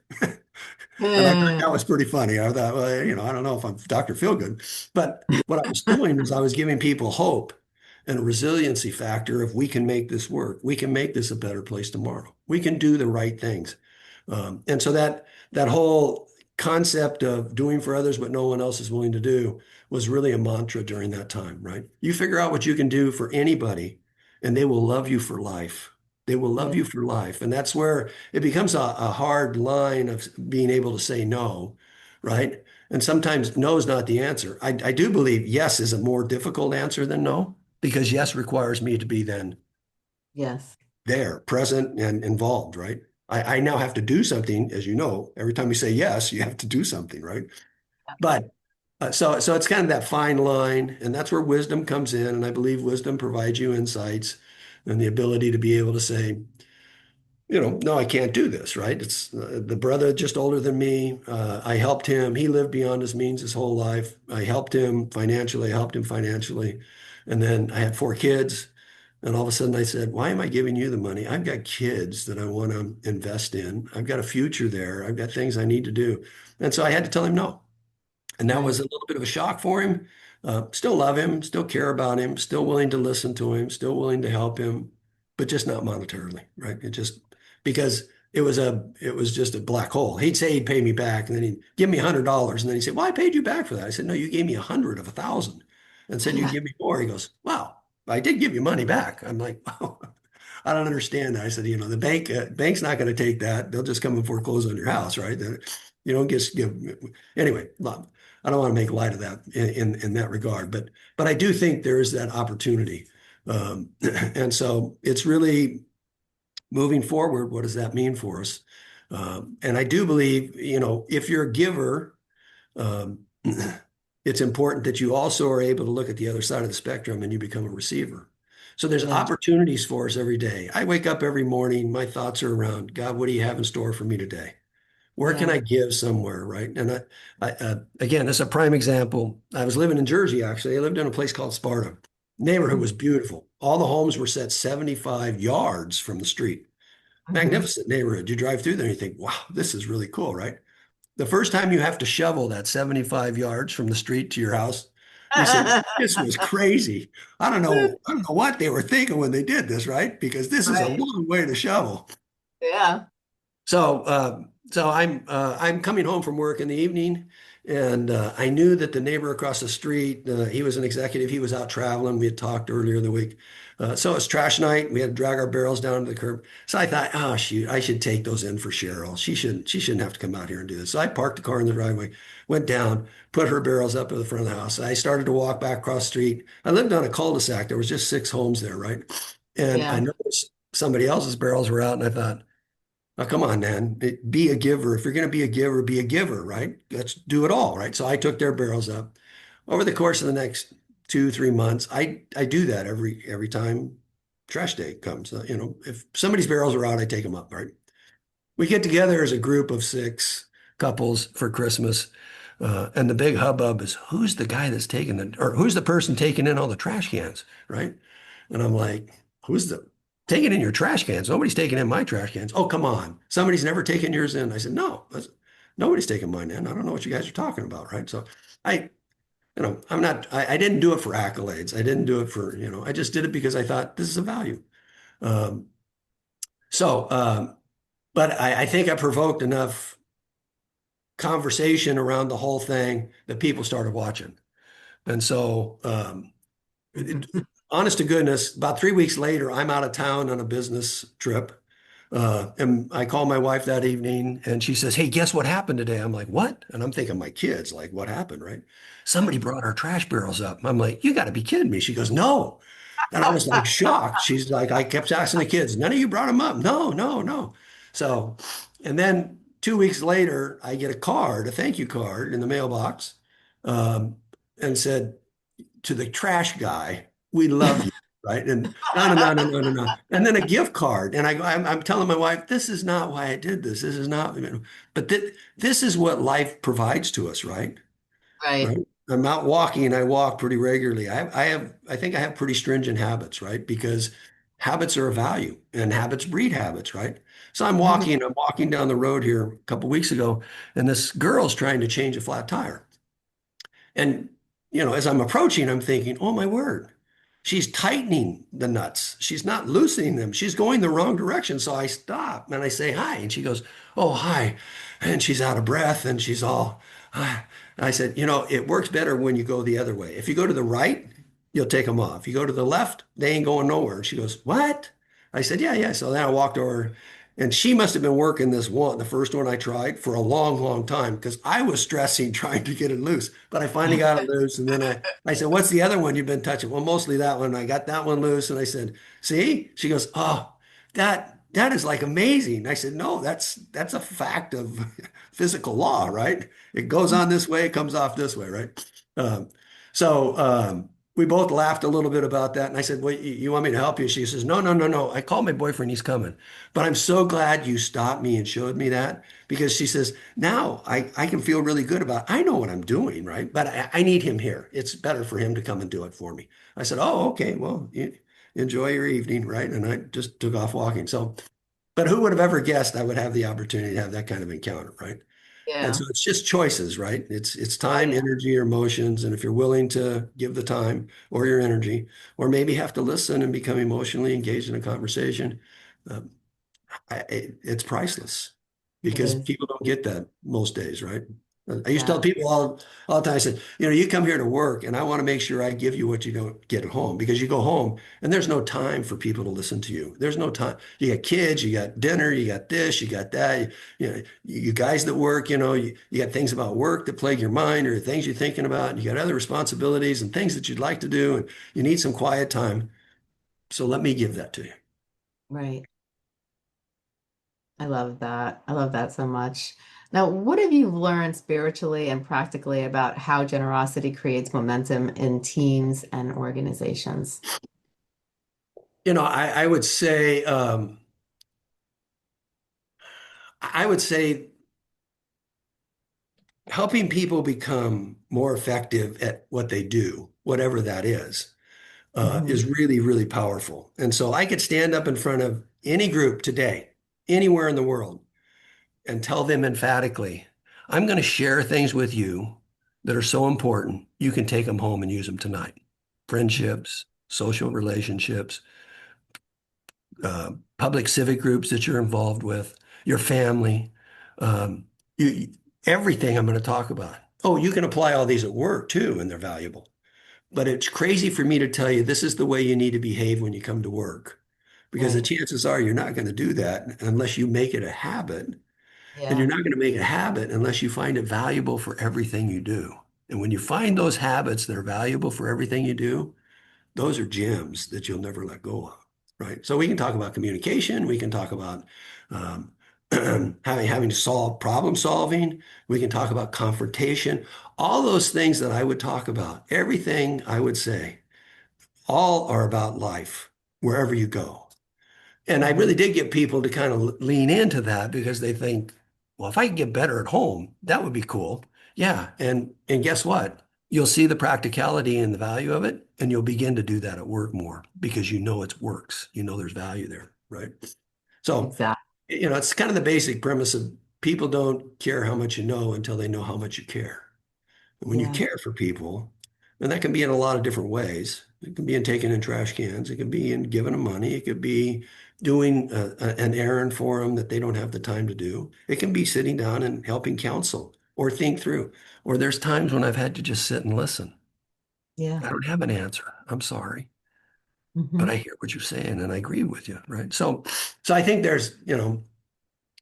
And I thought that was pretty funny. I thought, well, I don't know if I'm Dr. Feelgood, but what I was doing was I was giving people hope and a resiliency factor if we can make this work. We can make this a better place tomorrow. We can do the right things. And so that whole concept of doing for others what no one else is willing to do was really a mantra during that time, right? You figure out what you can do for anybody, and they will love you for life. They will love Yeah. you for life. And that's where it becomes a hard line of being able to say no, right? And sometimes no is not the answer. I do believe yes is a more difficult answer than no, because yes requires me to be then Yes. there, present and involved, right? I now have to do something, as you know, every time you say yes, you have to do something, right? But so it's kind of that fine line, and that's where wisdom comes in. And I believe wisdom provides you insights and the ability to be able to say, no, I can't do this, right? It's the brother just older than me. I helped him. He lived beyond his means his whole life. I helped him financially. I helped him financially. And then I had 4 kids. And all of a sudden I said, why am I giving you the money? I've got kids that I want to invest in. I've got a future there. I've got things I need to do. And so I had to tell him no. And that was Right. a little bit of a shock for him. Still love him, still care about him, still willing to listen to him, still willing to help him, but just not monetarily, right? It just because it was just a black hole. He'd say he'd pay me back, and then he'd give me $100, and then he'd say, "Well, I paid you back for that." I said, "No, you gave me 100 of 1,000, and said you'd give me more." He goes, "Wow, I did give you money back." I'm like, "Wow." I don't understand that. I said, the bank's not going to take that. They'll just come and foreclose on your house, right? You don't give. Anyway, I don't want to make light of that in that regard, but I do think there is that opportunity, and so it's really moving forward. What does that mean for us? And I do believe, if you're a giver, um, it's important that you also are able to look at the other side of the spectrum and you become a receiver. So there's Yeah. opportunities for us every day. I wake up every morning, my thoughts are around, God, what do you have in store for me today? Where can Yeah. I give somewhere, right? And again, this is a prime example. I was living in Jersey, actually. I lived in a place called Sparta. Neighborhood was beautiful. All the homes were set 75 yards from the street. Mm-hmm. Magnificent neighborhood. You drive through there and you think, wow, this is really cool, right? The first time you have to shovel that 75 yards from the street to your house, He said, this was crazy. I don't know what they were thinking when they did this, right? Because this is a Right. long way to shovel. Yeah. So I'm coming home from work in the evening, and I knew that the neighbor across the street, he was an executive. He was out traveling. We had talked earlier in the week. So it's trash night. We had to drag our barrels down to the curb. So I thought, oh shoot, I should take those in for Cheryl. She shouldn't have to come out here and do this. So I parked the car in the driveway, went down, put her barrels up at the front of the house. I started to walk back across the street. I lived on a cul-de-sac. There was just 6 homes there, right? And I Yeah. noticed somebody else's barrels were out, and I thought, oh, come on, man. Be a giver. If you're going to be a giver, right? Let's do it all, right? So I took their barrels up. Over the course of the next 2, 3 months, I do that every time trash day comes. If somebody's barrels are out, I take them up, right? We get together as a group of 6 couples for Christmas. And the big hubbub is who's the guy that's taking or who's the person taking in all the trash cans, right? And I'm like, who's the taking in your trash cans? Nobody's taking in my trash cans. Oh, come on. Somebody's never taken yours in. I said, no, nobody's taking mine in. I don't know what you guys are talking about, right? So I, I didn't do it for accolades. I didn't do it for, I just did it because I thought this is a value. Um, so, but I think I provoked enough conversation around the whole thing that people started watching. And so, honest to goodness, about 3 weeks later, I'm out of town on a business trip. And I call my wife that evening and she says, hey, guess what happened today? I'm like, what? And I'm thinking my kids, like, what happened, right? Somebody brought our trash barrels up. I'm like, you got to be kidding me. She goes, no. And I was like shocked. She's like, I kept asking the kids, none of you brought them up. No, no, no. So, and then 2 weeks later, I get a thank you card in the mailbox, um, and said, to the trash guy, we love you, right? And no, no, no, no, no, no, no. And then a gift card. And I'm telling my wife, this is not why I did this. This is not, but this is what life provides to us, right? Right. Right. I'm out walking and I walk pretty regularly. I think I have pretty stringent habits, right? Because habits are a value and habits breed habits, right? So Mhm. I'm walking down the road here a couple weeks ago, and this girl's trying to change a flat tire. And, as I'm approaching, I'm thinking, oh my word, she's tightening the nuts. She's not loosening them. She's going the wrong direction. So I stop and I say hi. And she goes, oh, hi. And she's out of breath and she's all, ah. And I said, it works better when you go the other way. If you go to the right, you'll take them off. You go to the left, they ain't going nowhere. She goes, what? I said, yeah, yeah. So then I walked over and she must have been working this one, the first one I tried, for a long, long time because I was stressing trying to get it loose. But I finally got it loose. And then I said, what's the other one you've been touching? Well, mostly that one. I got that one loose. And I said, see? She goes, oh, that is like amazing. I said, no, that's a fact of physical law, right? It goes on this way, it comes off this way, right? Um, so we both laughed a little bit about that. And I said, well, you want me to help you? She says, no, no, no, no. I called my boyfriend. He's coming. But I'm so glad you stopped me and showed me that because she says, now I can feel really good I know what I'm doing, right? But I need him here. It's better for him to come and do it for me. I said, oh, okay. Well, enjoy your evening, right? And I just took off walking. So, but who would have ever guessed I would have the opportunity to have that kind of encounter, right? And Yeah. so it's just choices, right? It's Oh, time, yeah. energy, or emotions. And if you're willing to give the time or your energy, or maybe have to listen and become emotionally engaged in a conversation, um, it's priceless It because is. people don't get that most days, right? I used to tell Yeah. people all the time, I said, you come here to work and I want to make sure I give you what you don't get at home because you go home and there's no time for people to listen to you. There's no time. You got kids, you got dinner, you got this, you got that. You guys that work, you got things about work that plague your mind or things you're thinking about. And you got other responsibilities and things that you'd like to do. And you need some quiet time. So let me give that to you. Right. I love that. I love that so much. Now, what have you learned spiritually and practically about how generosity creates momentum in teams and organizations? I would say, I would say helping people become more effective at what they do, whatever that Hmm. is really, really powerful. And so I could stand up in front of any group today, anywhere in the world, and tell them emphatically, I'm going to share things with you that are so important, you can take them home and use them tonight. Friendships, social relationships, public civic groups that you're involved with, your family, um, you, everything I'm going to talk about. Oh, you can apply all these at work too, and they're valuable. But it's crazy for me to tell you this is the way you need to behave when you come to work, because the Right. chances are you're not going to do that unless you make it a habit. And you're Yeah. not going to make a habit unless you find it valuable for everything you do. And when you find those habits that are valuable for everything you do, those are gems that you'll never let go of, right? So we can talk about communication. We can talk about um, having to solve problem solving. We can talk about confrontation. All those things that I would talk about, everything I would say, all are about life wherever you go. And I Hmm. really did get people to kind of lean into that because they think, well, if I could get better at home, that would be cool. Yeah. And guess what? You'll see the practicality and the value of it, and you'll begin to do that at work more because you know it works. You know there's value there, right? So, Exactly. it's kind of the basic premise of people don't care how much you know until they know how much you care. And when you Yeah. care for people, and that can be in a lot of different ways. It can be in taking in trash cans. It can be in giving them money. It could be doing an errand for them that they don't have the time to do. It can be sitting down and helping counsel or think through. Or there's times when I've had to just sit and listen. Yeah. I don't have an answer. I'm sorry, but I Hmm. hear what you're saying and I agree with you, right? So I think there's,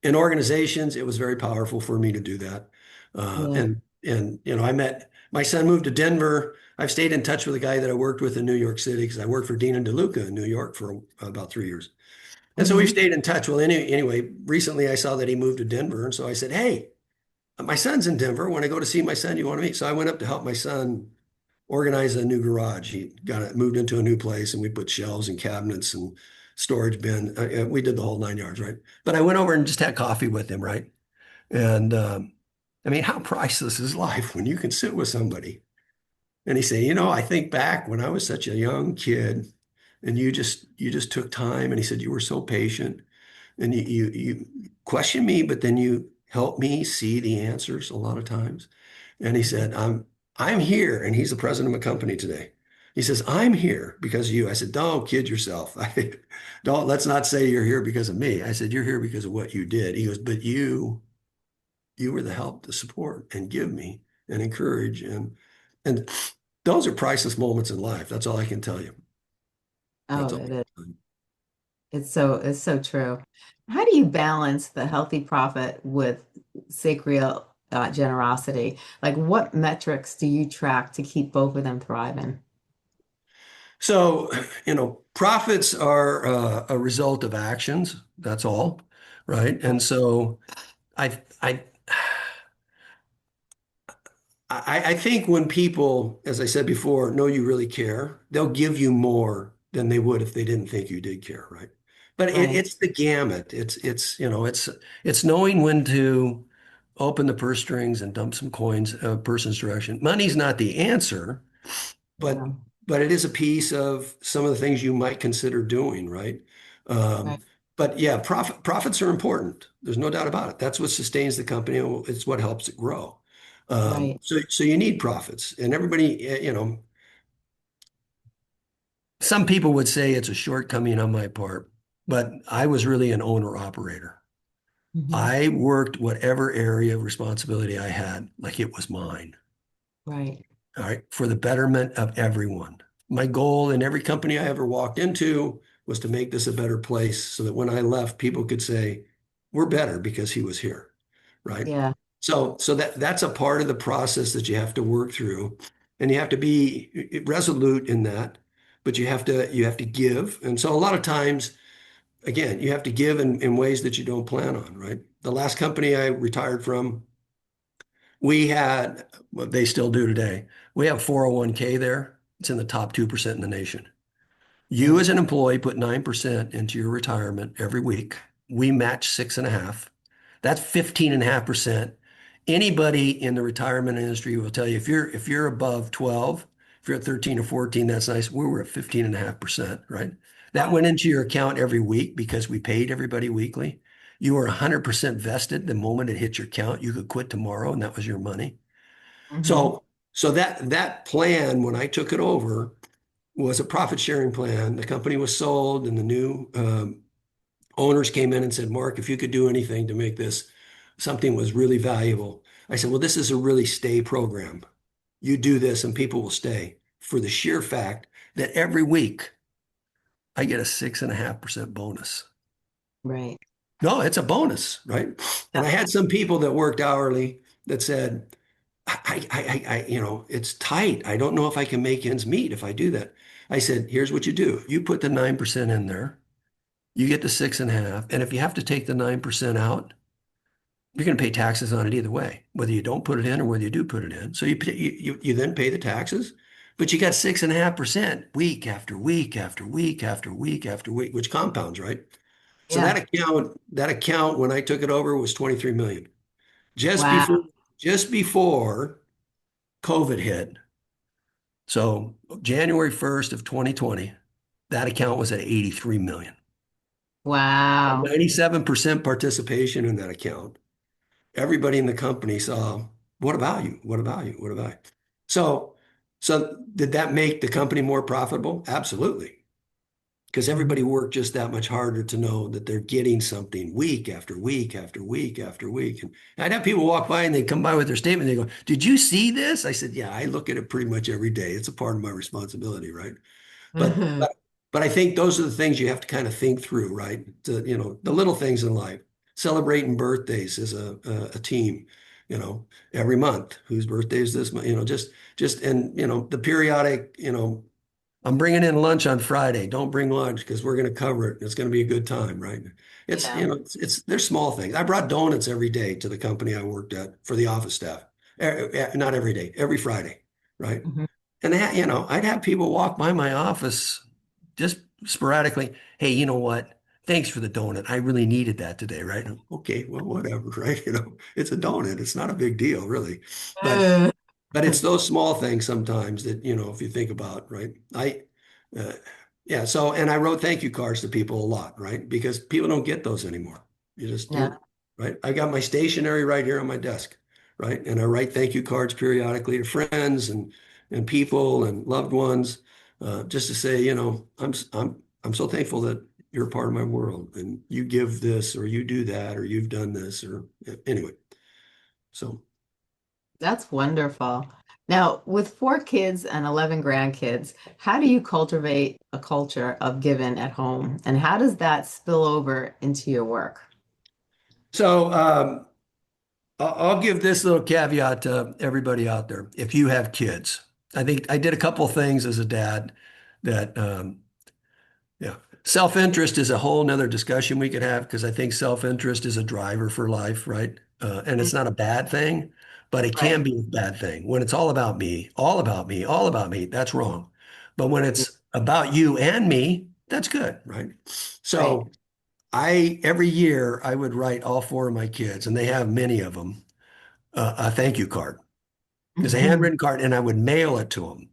in organizations, it was very powerful for me to do that. Uh, Yeah. and and I met my son moved to Denver. I've stayed in touch with a guy that I worked with in New York City because I worked for Dean and DeLuca in New York for about 3 years. And so we've Hmm. stayed in touch. Well, anyway, recently I saw that he moved to Denver, and so I said, "Hey, my son's in Denver. When I go to see my son, you want to meet?" So I went up to help my son organize a new garage. He got it moved into a new place, and we put shelves and cabinets and storage bin. We did the whole 9 yards, right? But I went over and just had coffee with him, right? And I mean, how priceless is life when you can sit with somebody and he said, I think back when I was such a young kid and you just took time. And he said, you were so patient and you questioned me, but then you helped me see the answers a lot of times. And he Hmm. said, I'm here. And he's the president of a company today. He says, I'm here because of you. I said, don't kid yourself. Let's not say you're here because of me. I said, you're here because of what you did. He goes, but you were the help, the support, and give me and encourage and those are priceless moments in life. That's all I can tell you. That's Oh, all I it can is. tell you. It's so true. How do you balance the healthy profit with sacred generosity? Like, what metrics do you track to keep both of them thriving? So, profits are a result of actions. That's all, right? And so, I, I, I think when people, as I said before, know you really care, they'll give you more than they would if they didn't think you did care, right? But Right. it's the gamut. It's knowing when to open the purse strings and dump some coins a person's direction. Money's not the answer, but Yeah. but it is a piece of some of the things you might consider doing, right? Um, Right. but yeah, profits are important. There's no doubt about it. That's what sustains the company. It's what helps it grow. Right. So you need profits, and everybody, some people would say it's a shortcoming on my part, but I was really an owner operator. Hmm. I worked whatever area of responsibility I had like it was mine. Right. All right, for the betterment of everyone. My goal in every company I ever walked into was to make this a better place so that when I left, people could say, we're better because he was here, right? Yeah. So that's a part of the process that you have to work through, and you have to be resolute in that, but you have to give. And so a lot of times, again, you have to give in ways that you don't plan on, right? The last company I retired from, we had, well, they still do today. We have 401k there. It's in the top 2% in the nation. You Yeah. as an employee put 9% into your retirement every week. We match 6.5. That's 15.5%. Anybody in the retirement industry will tell you if you're above 12, if you're at 13 or 14, that's nice. We were at 15.5%, right? That Wow. went into your account every week because we paid everybody weekly. You were 100% vested the moment it hit your account. You could quit tomorrow and that was your money. Hmm. So So that plan, when I took it over, was a profit sharing plan. The company was sold, and the new owners came in and said, Mark, if you could do anything to make this something was really valuable. I said, well, this is a really stay program. You do this and people will stay for the sheer fact that every week I get a 6.5% bonus. Right. No, it's a bonus, right? And I had some people that worked hourly that said, it's tight. I don't know if I can make ends meet if I do that. I said, here's what you do. You put the 9% in there, you get the 6.5. And if you have to take the 9% out, you're going to pay taxes on it either way, whether you don't put it in or whether you do put it in. So you then pay the taxes, but you got 6.5% week after week after week after week after week, which compounds, right? So Yeah. that account when I took it over was 23 million. Just before Wow. just before COVID hit. So January 1st of 2020, that account was at 83 million. Wow. 97% participation in that account. Everybody in the company saw, what about you? What about you? What about you? So, so did that make the company more profitable? Absolutely. Because Mhm. everybody worked just that much harder to know that they're getting something week after week after week after week. And I'd have people walk by and they'd come by with their statement. They go, did you see this? I said, yeah, I look at it pretty much every day. It's a part of my responsibility, right? But Mhm. but but I think those are the things you have to kind of think through, right? The little things in life. Celebrating birthdays as a team, every month. Whose birthday is this month? Just and the periodic, I'm bringing in lunch on Friday. Don't bring lunch because we're going to cover it. It's going to be a good time, right? It's, Yeah. you know, it's there's small things. I brought donuts every day to the company I worked at for the office staff. Not every day, every Friday, right? Mhm. And I'd have people walk by my office just sporadically. Hey, you know what? Thanks for the donut. I really needed that today, right? Okay, well, whatever, right? It's a donut. It's not a big deal, really. But Uh, but it's those small things sometimes that, if you think about, right? Uh, yeah. So, and I wrote thank you cards to people a lot, right? Because people don't get those anymore. Yeah. Right. I got my stationery right here on my desk, right? And I write thank you cards periodically to friends and people and loved ones, just to say, I'm so thankful that you're a part of my world and you give this or you do that or you've done this or anyway. So. That's wonderful. Now, with 4 kids and 11 grandkids, how do you cultivate a culture of giving at home? And how does that spill over into your work? So I'll give this little caveat to everybody out there. If you have kids, I think I did a couple of things as a dad that, yeah, self-interest is a whole nother discussion we could have because I think self-interest is a driver for life, right? And Mhm. it's not a bad thing, but it Right. can be a bad thing when it's all about me, all about me, all about me. That's wrong. But when it's about you and me, that's good, right? Right. So every year I would write all four of my kids, and they have many of them, a thank you card. It's a handwritten card, and I would mail it to them.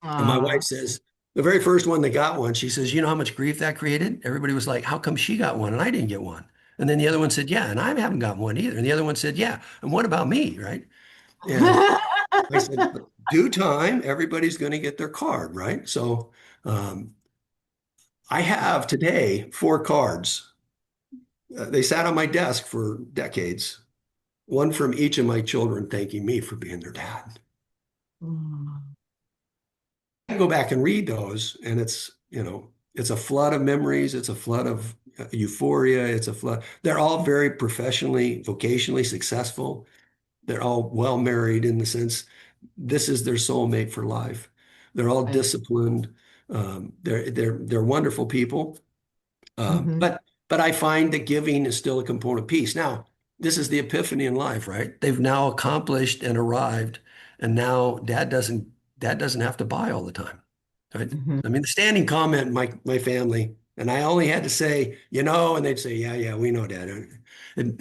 And my wife Aw. says, the very first one that got one, she says, you know how much grief that created? Everybody was like, how come she got one and I didn't get one? And then the other one said, yeah, and I haven't got one either. And the other one said, yeah, and what about me, right? And I said, due time, everybody's going to get their card, right? So um, I have today four cards. They sat on my desk for decades, one from each of my children thanking me for being their dad. Mm. I go back and read those, and it's a flood of memories. It's a flood of euphoria. It's a flood. They're all very professionally, vocationally successful. They're all well married in the sense this is their soulmate for life. They're all Right. disciplined. They're wonderful people. Um, Mhm. but but I find that giving is still a component piece. Now, this is the epiphany in life, right? They've now accomplished and arrived, and now dad doesn't have to buy all the time, right? Mhm. I mean, the standing comment in my family, and I only had to say, and they'd say, yeah, yeah, we know, Dad. And,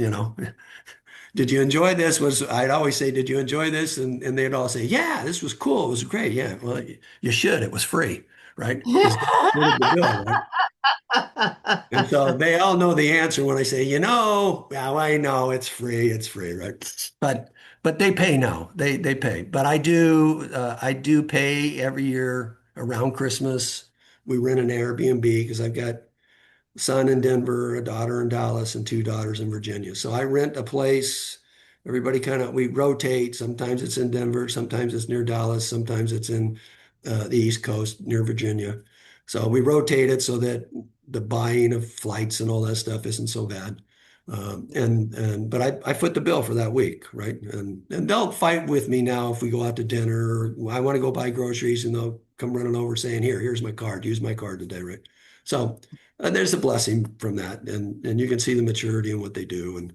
did you enjoy this? I'd always say, did you enjoy this? And they'd all say, yeah, this was cool. It was great. Yeah, well, you should. It was free, right? Because Dad footed the bill, right? And so they all know the answer when I say, well, I know it's free, right? But But they pay now. They pay. But I do pay every year around Christmas. We rent an Airbnb because I've got a son in Denver, a daughter in Dallas, and two daughters in Virginia. So I rent a place. Everybody we rotate. Sometimes it's in Denver, sometimes it's near Dallas, sometimes it's in the East Coast near Virginia. So we rotate it so that the buying of flights and all that stuff isn't so bad. But I foot the bill for that week, right? And they'll fight with me now if we go out to dinner or I want to go buy groceries and they'll come running over saying, here's my card, use my card today, right? So there's a blessing from that, and you can see the maturity in what they do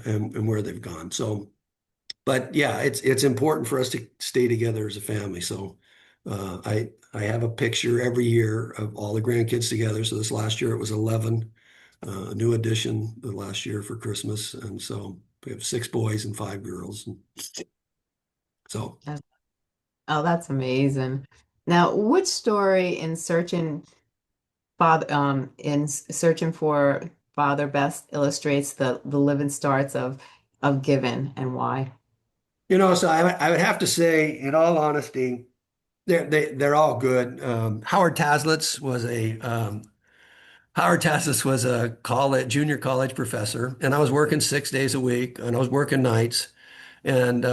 and where they've gone. So, but yeah, it's important for us to stay together as a family. So, I have a picture every year of all the grandkids together. So this last year it was 11, a new addition the last year for Christmas, and so we have 6 boys and 5 girls. So. Oh, that's amazing. Now, which story in searching for father best illustrates the living starts of giving and why? So I would have to say, in all honesty, they're all good. Howard Taslitz was a junior college professor, and I was working 6 days a week, and I was working nights, and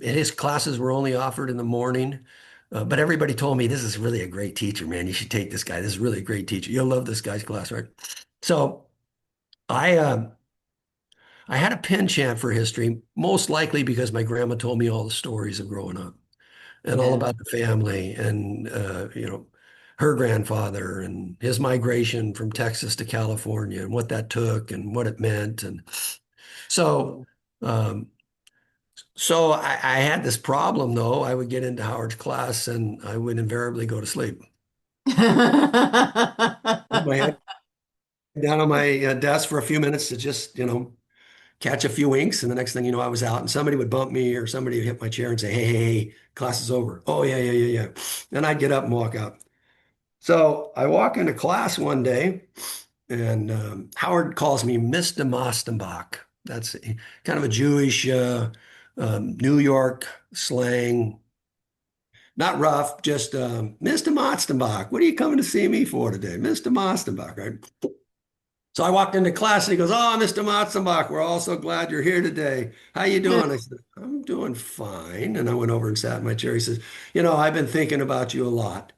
his classes were only offered in the morning. But everybody told me this is really a great teacher, man. You should take this guy. This is really a great teacher. You'll love this guy's class, right? So I I had a penchant for history, most likely because my grandma told me all the stories of growing up and all Yeah. about the family and her grandfather and his migration from Texas to California and what that took and what it meant. And so um, I had this problem though. I would get into Howard's class and I would invariably go to sleep. Put my head down on my desk for a few minutes to just, catch a few winks, and the next thing you know, I was out, and somebody would bump me or somebody would hit my chair and say, "Hey, hey, hey, class is over." Oh, yeah, yeah, yeah, yeah. And I'd get up and walk out. So I walk into class one day, and Howard calls me Mr. Mostenbach. That's kind of a Jewish New York slang, not rough, just Mr. Mostenbach. What are you coming to see me for today, Mr. Mostenbach? Right? So I walked into class and he goes, "Oh, Mr. Motsenbocker, we're all so glad you're here today. How you doing?" I said, "I'm doing fine." And I went over and sat in my chair. He says, "I've been thinking about you a lot."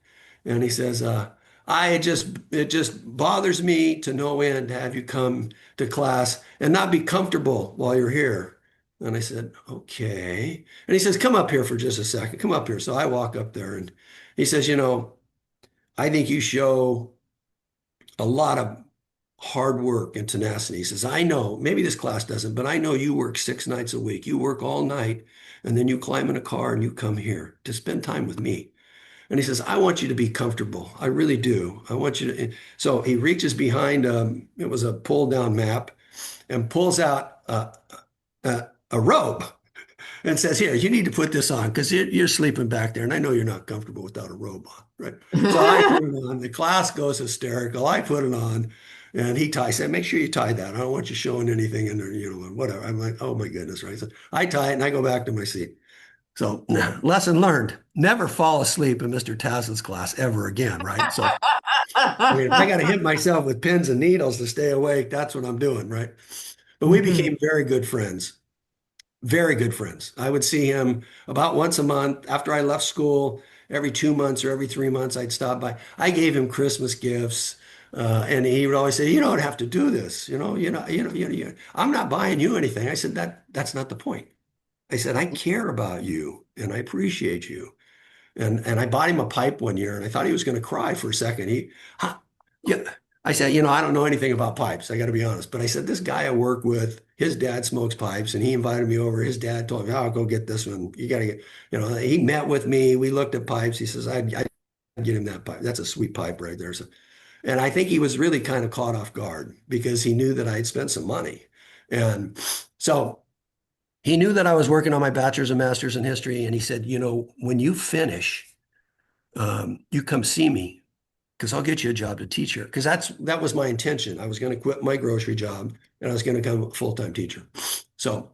And he says, it just bothers me to no end to have you come to class and not be comfortable while you're here." And I said, "Okay." And he says, "Come up here for just a second. Come up here." So I walk up there and he says, "I think you show a lot of hard work and tenacity." He says, "I know, maybe this class doesn't, but I know you work 6 nights a week. You work all night, and then you climb in a car and you come here to spend time with me." And he says, "I want you to be comfortable. I really do. I want you to." So he reaches behind, it was a pull down map, and pulls out a robe and says, "Here, you need to put this on because you're sleeping back there. And I know you're not comfortable without a robe on, right?" So I put it on. The class goes hysterical. I put it on. And he ties it. "Make sure you tie that. I don't want you showing anything in there, whatever." I'm like, "Oh my goodness," right? So I tie it and I go back to my seat. So lesson learned, never fall asleep in Mr. Tassin's class ever again, right? So I mean, if I got to hit myself with pins and needles to stay awake, that's what I'm doing, right? But we Mhm. became very good friends. Very good friends. I would see him about once a month after I left school. Every 2 months or every 3 months, I'd stop by. I gave him Christmas gifts, and he would always say, "You don't have to do this. I'm not buying you anything." I said, That's not the point." I said, "I care about you and I appreciate you." And I bought him a pipe one year, and I thought he was going to cry for a second. Huh, yeah. I said, "I don't know anything about pipes. I got to be honest." But I said, "This guy I work with, his dad smokes pipes, and he invited me over. His dad told me, 'Oh, go get this one. You got to get,'" he met with me. We looked at pipes. He says, I'd get him that pipe. That's a sweet pipe right there." So, and I think he was really kind of caught off guard because he knew that I had spent some money. And so he knew that I was working on my bachelor's and master's in history. And he said, "When you finish, you come see me because I'll get you a job to teach here." Because that was my intention. I was going to quit my grocery job and I was going to become a full-time teacher. So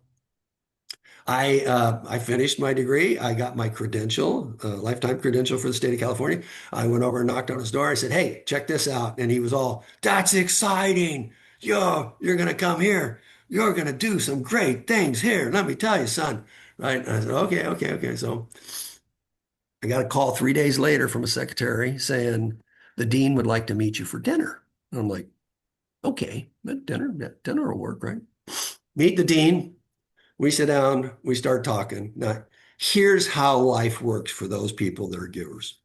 I finished my degree. I got my credential, lifetime credential for the state of California. I went over and knocked on his door. I said, "Hey, check this out." And he was all, "That's exciting. You're gonna come here. You're gonna do some great things here. Let me tell you, son." Right? And I said, "Okay, okay, okay." So I got a call 3 days later from a secretary saying the dean would like to meet you for dinner. And I'm like, "Okay, but dinner will work, right?" Meet the dean. We sit down, we start talking. Now, here's how life works for those people that are givers.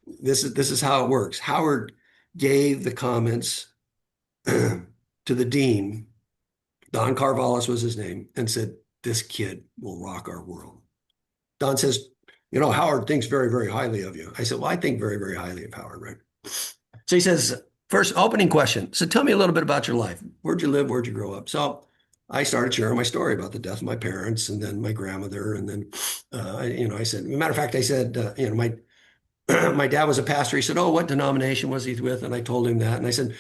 This is how it works. Howard gave the comments to the dean. Don Carvallis was his name, and said, "This kid will rock our world." Don says, "Howard thinks very, very highly of you." I said, "Well, I think very, very highly of Howard, right?" So he says, first opening question. So tell me a little bit about your life. Where'd you live? Where'd you grow up? So I started sharing my story about the death of my parents and then my grandmother. And then, I said, as a matter of fact, I said, my my dad was a pastor. He said, "Oh, what denomination was he with?" And I told him that. And I said,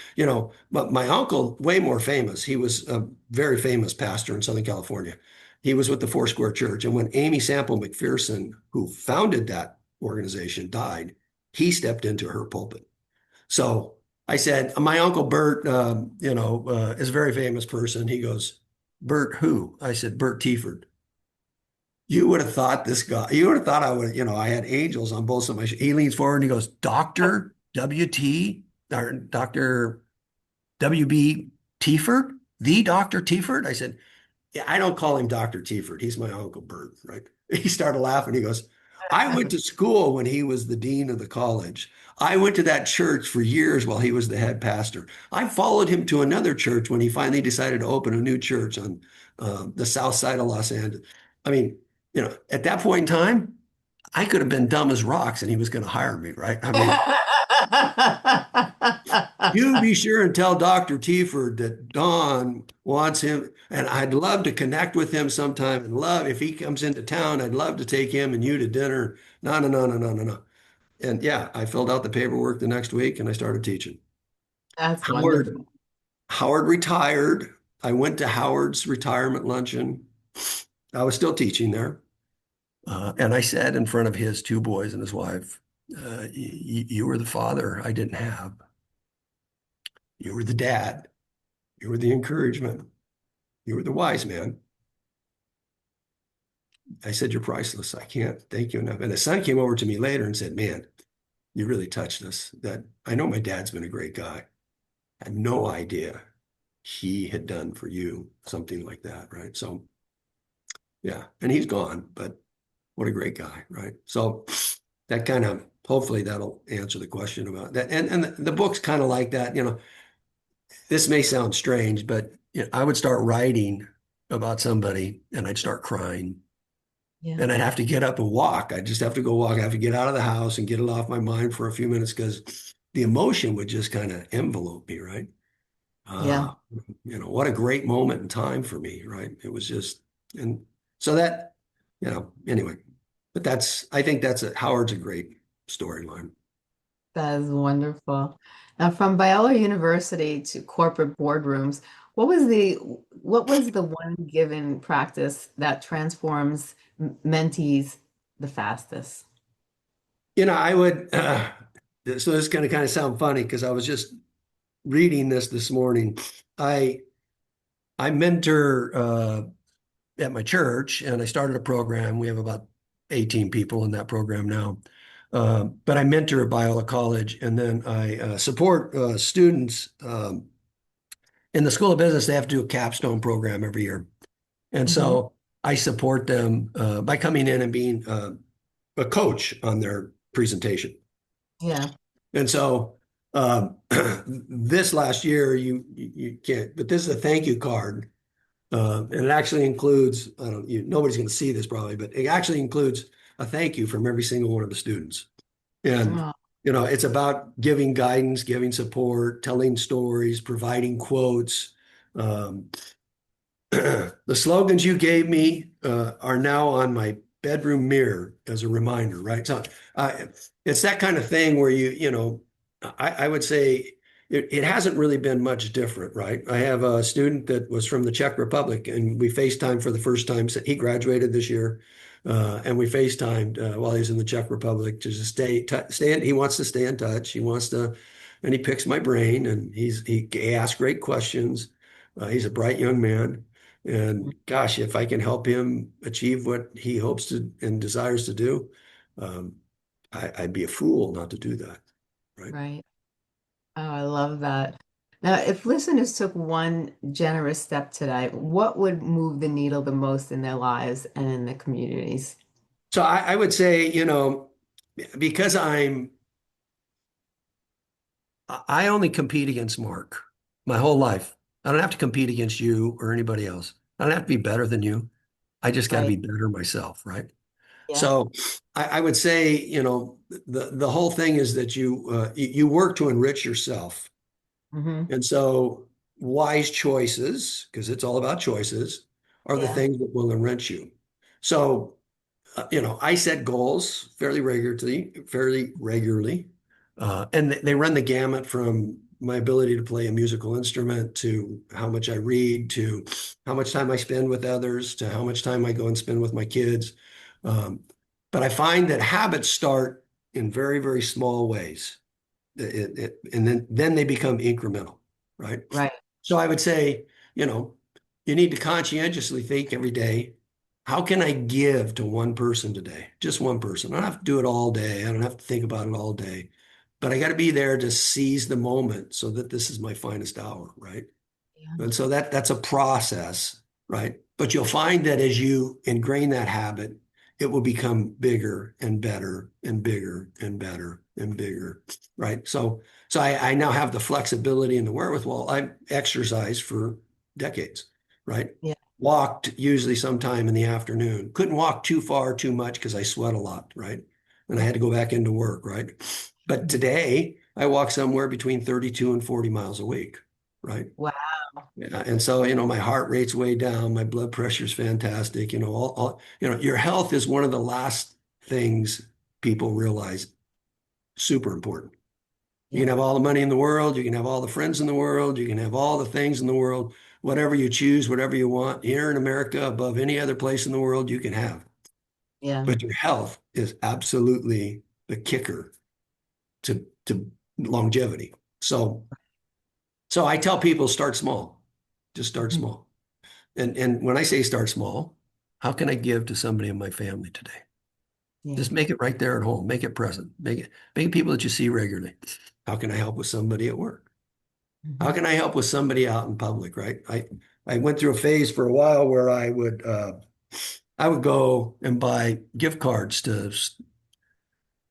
but my uncle, way more famous. He was a very famous pastor in Southern California. He was with the Foursquare Church. And when Amy Sample McPherson, who founded that organization, died, he stepped into her pulpit. So I said, my uncle Bert, is a very famous person. He goes, "Bert who?" I said, "Bert Tieford." You would have thought this guy, you would have thought I would, I had angels on both sides of my, he leans forward and he goes, "Dr. W.T. or Dr. W.B. Tieford, the Dr. Tieford?" I said, "Yeah, I don't call him Dr. Tieford. He's my Uncle Bert," right? He started laughing. He goes, "I went to school when he was the dean of the college. I went to that church for years while he was the head pastor. I followed him to another church when he finally decided to open a new church on the south side of Los Angeles." I mean, at that point in time, I could have been dumb as rocks and he was going to hire me, right? I mean, "You be sure and tell Dr. Tieford that Don wants him, and I'd love to connect with him sometime, and love if he comes into town, I'd love to take him and you to dinner." No, no, no, no, no, no, no. And yeah, I filled out the paperwork the next week and I started teaching. That's Howard wonderful. Howard retired. I went to Howard's retirement luncheon. I was still teaching there. And I said in front of his two boys and his wife, "You were the father I didn't have. You were the dad. You were the encouragement. You were the wise man." I said, "You're priceless. I can't thank you enough." And the son came over to me later and said, "Man, you really touched us. That I know my dad's been a great guy. I had no idea he had done for you something like that." Right. So yeah, and he's gone, but what a great guy. Right. So that kind of, hopefully that'll answer the question about that. And the book's kind of like that. This may sound strange, but I would start writing about somebody and I'd start crying. Yeah. And I'd have to get up and walk. I'd just have to go walk. I have to get out of the house and get it off my mind for a few minutes because the emotion would just kind of envelope me, right? Yeah. Ah, what a great moment in time for me, right? It was just, and so that, anyway, but I think Howard's a great storyline. That is wonderful. Now, from Biola University to corporate boardrooms, what was the one given practice that transforms mentees the fastest? I would, so this is going to kind of sound funny because I was just reading this morning. I I mentor at my church, and I started a program. We have about 18 people in that program now. But I mentor at Biola College, and then I support students in the School of Business. They have to do a capstone program every year. And Hmm. so I support them by coming in and being a coach on their presentation. Yeah. And so this last year, you can't, but this is a thank you card. And it actually includes, I don't, nobody's going to see this probably, but it actually includes a thank you from every single one of the students. And, Oh, it's about giving guidance, giving support, telling stories, providing quotes. Um, the slogans you gave me are now on my bedroom mirror as a reminder, right? So uh, it's that kind of thing where I would say it hasn't really been much different, right? I have a student that was from the Czech Republic, and we FaceTimed for the first time. He graduated this year, and we FaceTimed while he was in the Czech Republic to just stay in. He wants to stay in touch. He wants to, and he picks my brain, and he asks great questions. He's a bright young man, and gosh, if I can help him achieve what he hopes to and desires to do, um, I'd be a fool not to do that, right? Right. Oh, I love that. Now, if listeners took one generous step today, what would move the needle the most in their lives and in their communities? So I would say, because I only compete against Mark my whole life. I don't have to compete against you or anybody else. I don't have to be better than you. I just got to Right. be better myself, right? Yeah. So I would say, the whole thing is that you work to enrich yourself. Hmm. And so wise choices, because it's all about choices, are the Yeah. things that will enrich you. So I set goals fairly regularly, and they run the gamut from my ability to play a musical instrument to how much I read to how much time I spend with others to how much time I go and spend with my kids. Um, but I find that habits start in very, very small ways, and then they become incremental, right? Right. So I would say, you know, you need to conscientiously think every day, how can I give to one person today? Just one person. I don't have to do it all day. I don't have to think about it all day. But I got to be there to seize the moment so that this is my finest hour, right? Yeah. And so that's a process, right? But you'll find that as you ingrain that habit, it will become bigger and better and bigger and better and bigger, right? So I now have the flexibility and the wherewithal. I exercised for decades, right? Yeah. Walked usually sometime in the afternoon. Couldn't walk too far, too much because I sweat a lot, right? And I had to go back into work, right? But today I walk somewhere between 32 and 40 miles a week, right? Wow. Yeah, and so, my heart rate's way down, my blood pressure's fantastic, your health is one of the last things people realize, super important. You Yeah. can have all the money in the world, you can have all the friends in the world, you can have all the things in the world, whatever you choose, whatever you want, here in America, above any other place in the world, you can have. Yeah. But your health is absolutely the kicker to longevity. So I tell people start small, just start Mhm. small. And when I say start small, how can I give to somebody in my family today? Yeah. Just make it right there at home. Make it present. Make it people that you see regularly. How can I help with somebody at work? How Hmm. can I help with somebody out in public, right? I went through a phase for a while where I would go and buy gift cards to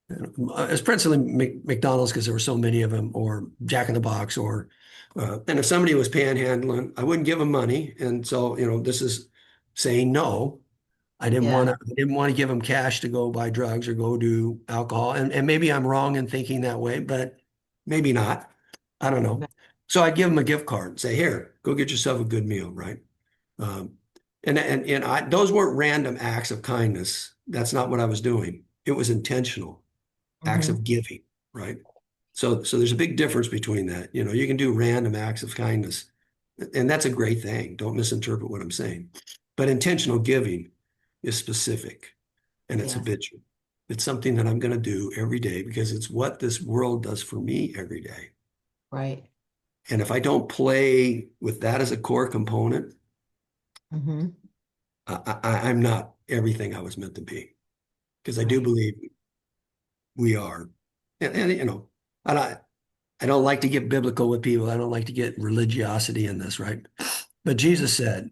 it's principally McDonald's because there were so many of them, or Jack in the Box, and if somebody was panhandling, I wouldn't give them money. And so, this is saying no. Yeah. I didn't want to give them cash to go buy drugs or go do alcohol. And maybe I'm wrong in thinking that way, but maybe not. I don't know. Right. So I'd give them a gift card and say, here, go get yourself a good meal, right? Um, those weren't random acts of kindness. That's not what I was doing. It was intentional acts Hmm. of giving, right? So there's a big difference between that. You can do random acts of kindness, and that's a great thing. Don't misinterpret what I'm saying. But intentional giving is specific and it's Yes. habitual. It's something that I'm going to do every day because it's what this world does for me every day. Right. And if I don't play with that as a core component, Hmm. I'm not everything I was meant to be because I do Right. believe we are. And I, I don't like to get biblical with people. I don't like to get religiosity in this, right? But Right. Jesus said,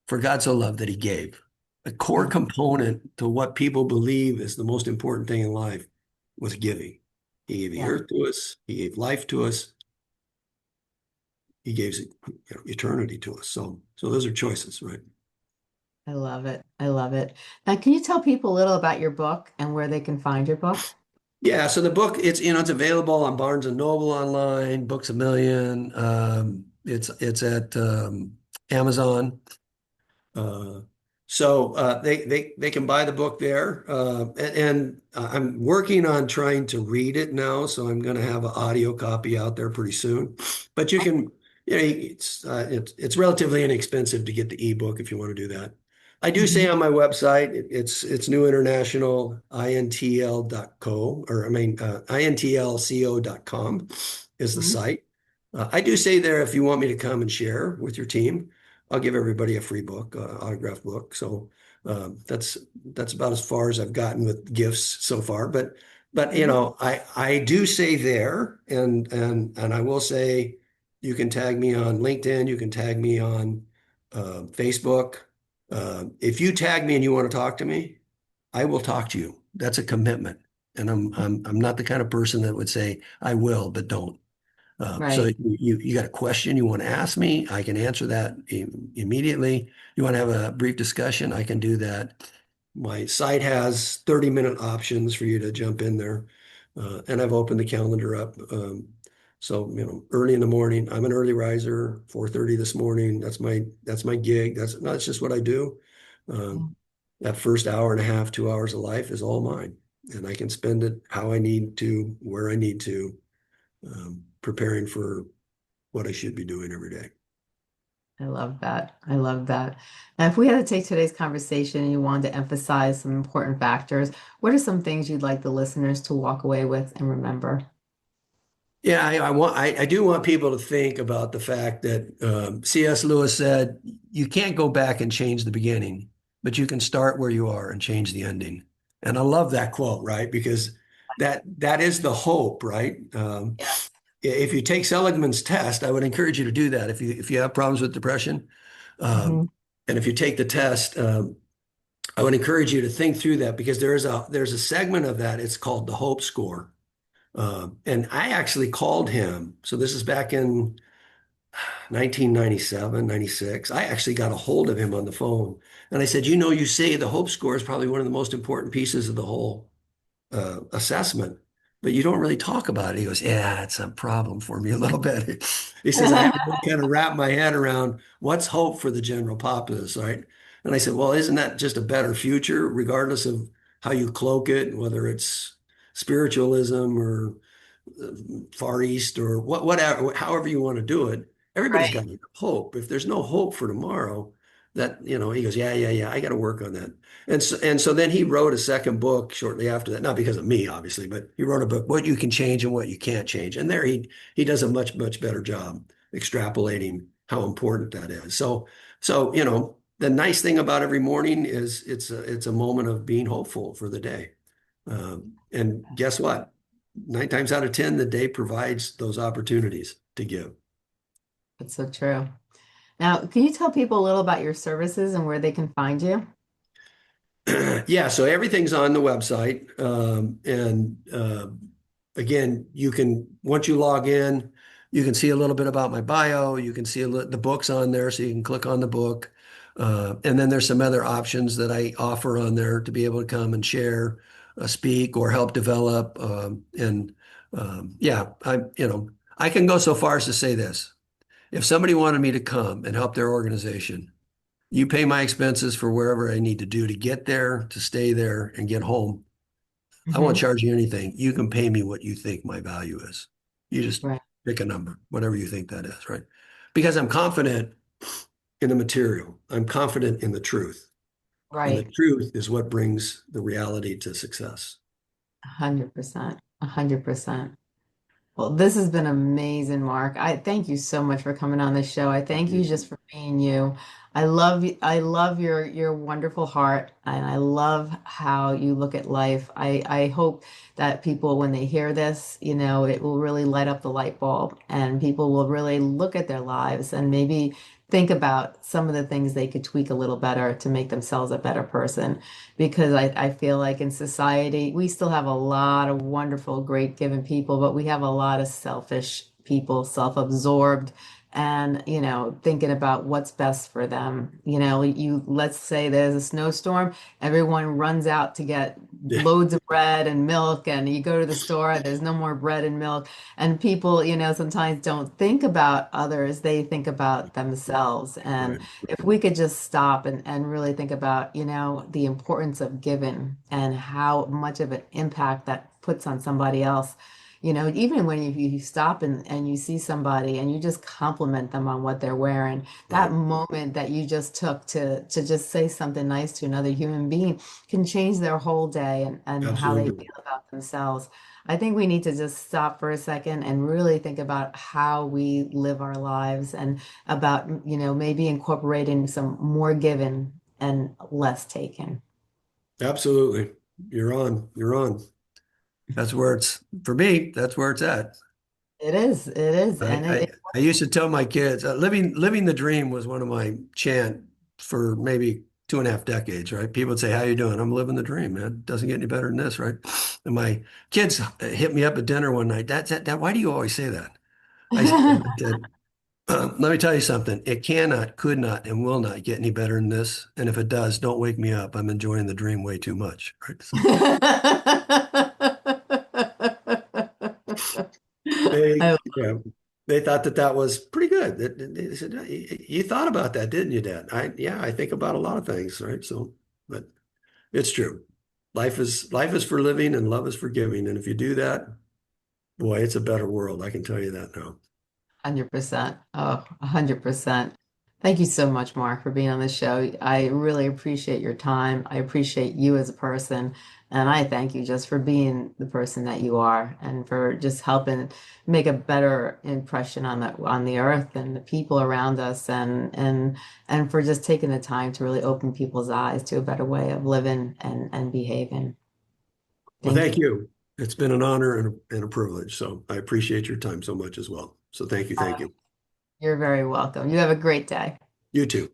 for God so loved that he gave. A core Yeah. component to what people believe is the most important thing in life was giving. He gave the Yeah. earth to us. He gave life to us. He gave eternity to us. So those are choices, right? I love it. I love it. Now, can you tell people a little about your book and where they can find your book? Yeah. So the book, it's available on Barnes and Noble online, Books a Million. It's at Amazon. Uh, So they can buy the book there, and I'm working on trying to read it now, so I'm going to have an audio copy out there pretty soon. But you can, it's relatively inexpensive to get the ebook if you want to do that. I do say Mhm. on my website, it's New International intl.co, or I mean intlco.com is the Mhm. site. I do say there if you want me to come and share with your team. I'll give everybody a free book, autographed book. So that's about as far as I've gotten with gifts so far. But you Mhm. know, I do say there, and I will say you can tag me on LinkedIn, you can tag me on Facebook. If you tag me and you want to talk to me, I will talk to you. That's a commitment, and I'm not the kind of person that would say I will, but don't. So Right. you got a question you want to ask me, I can answer that immediately. You want to have a brief discussion, I can do that. My site has 30-minute options for you to jump in there. And I've opened the calendar up. So, early in the morning, I'm an early riser, 4:30 this morning. That's my gig. That's just what I do. Yeah. Um, that first hour and a half, 2 hours of life is all mine. And I can spend it how I need to, where I need to, preparing for what I should be doing every day. I love that. I love that. Now, if we had to take today's conversation and you wanted to emphasize some important factors, what are some things you'd like the listeners to walk away with and remember? Yeah, I do want people to think about the fact that C.S. Lewis said you can't go back and change the beginning, but you can start where you are and change the ending. And I love that quote, right? Because that is the hope, right? Yes. If you take Seligman's test, I would encourage you to do that. If you have problems with depression, um, Hmm. and if you take the test, I would encourage you to think through that because there's a segment of that. It's called the hope score. And I actually called him. So this is back in 1997, 96. I actually got a hold of him on the phone. And I said, you say the hope score is probably one of the most important pieces of the whole assessment, but you don't really talk about it. He goes, yeah, it's a problem for me a little bit. He says, I have to really kind of wrap my head around what's hope for the general populace, right? And I said, well, isn't that just a better future, regardless of how you cloak it, whether it's spiritualism or Far East or whatever, however you want to do it, everybody's Right. got hope. If there's no hope for tomorrow, he goes, yeah, I got to work on that. And so then he wrote a second book shortly after that, not because of me, obviously, but he wrote a book, What You Can Change and What You Can't Change. And there he does a much, much better job extrapolating how important that is. So the nice thing about every morning is it's a moment of being hopeful for the day. And guess what? 9 times out of 10, the day provides those opportunities to give. That's so true. Now, can you tell people a little about your services and where they can find you? Yeah, so everything's on the website. And again, once you log in, you can see a little bit about my bio. You can see the book's on there, so you can click on the book. And then there's some other options that I offer on there to be able to come and share, speak, or help develop. Yeah, I can go so far as to say this. If somebody wanted me to come and help their organization, you pay my expenses for wherever I need to do to get there, to stay there, and get home. I won't Hmm. charge you anything. You can pay me what you think my value is. You just Right. pick a number, whatever you think that is, right? Because I'm confident in the material. I'm confident in the truth. And the Right. truth is what brings the reality to success. 100%. 100%. Well, this has been amazing, Mark. I thank you so much for coming on the show. I thank you just for being you. I love your wonderful heart and I love how you look at life. I hope that people when they hear this, it will really light up the light bulb and people will really look at their lives and maybe think about some of the things they could tweak a little better to make themselves a better person because I feel like in society, we still have a lot of wonderful, great given people, but we have a lot of selfish people, self-absorbed and, thinking about what's best for them. Let's say there's a snowstorm, everyone runs out to get Yeah, loads of bread and milk, and you go to the store, there's no more bread and milk. And people, sometimes don't think about others, they think about themselves. And right. if we could just stop and really think about, the importance of giving and how much of an impact that puts on somebody else. Even when you stop and you see somebody and you just compliment them on what they're wearing, that Right. moment that you just took to just say something nice to another human being can change their whole day and how they Absolutely. feel about themselves. I think we need to just stop for a second and really think about how we live our lives and about, maybe incorporating some more giving and less taken. Absolutely. You're on. You're on. That's where it's, for me, that's where it's at. It is, it is. I, And I, I used to tell my kids, living the dream was one of my chant for maybe 2.5 decades, right? People would say, how you doing? I'm living the dream, man. Doesn't get any better than this, right? And my kids hit me up at dinner one night. Dad, why do you always say that? I said, let me tell you something. It cannot, could not, and will not get any better than this. And if it does, don't wake me up. I'm enjoying the dream way too much, right? So they, I yeah, they thought that that was pretty good. They said, you thought about that, didn't you, Dad? Yeah, I think about a lot of things, right? So, but it's true. Life is for living and love is for giving. And if you do that, boy, it's a better world. I can tell you that now. 100%. Oh, 100%. Thank you so much, Mark, for being on the show. I really appreciate your time. I appreciate you as a person. And I thank you just for being the person that you are and for just helping make a better impression on the earth and the people around us and for just taking the time to really open people's eyes to a better way of living and behaving. Well, Thank thank you. you. It's been an honor and a privilege. So I appreciate your time so much as well. So thank you. Thank you. You're very welcome. You have a great day. You too.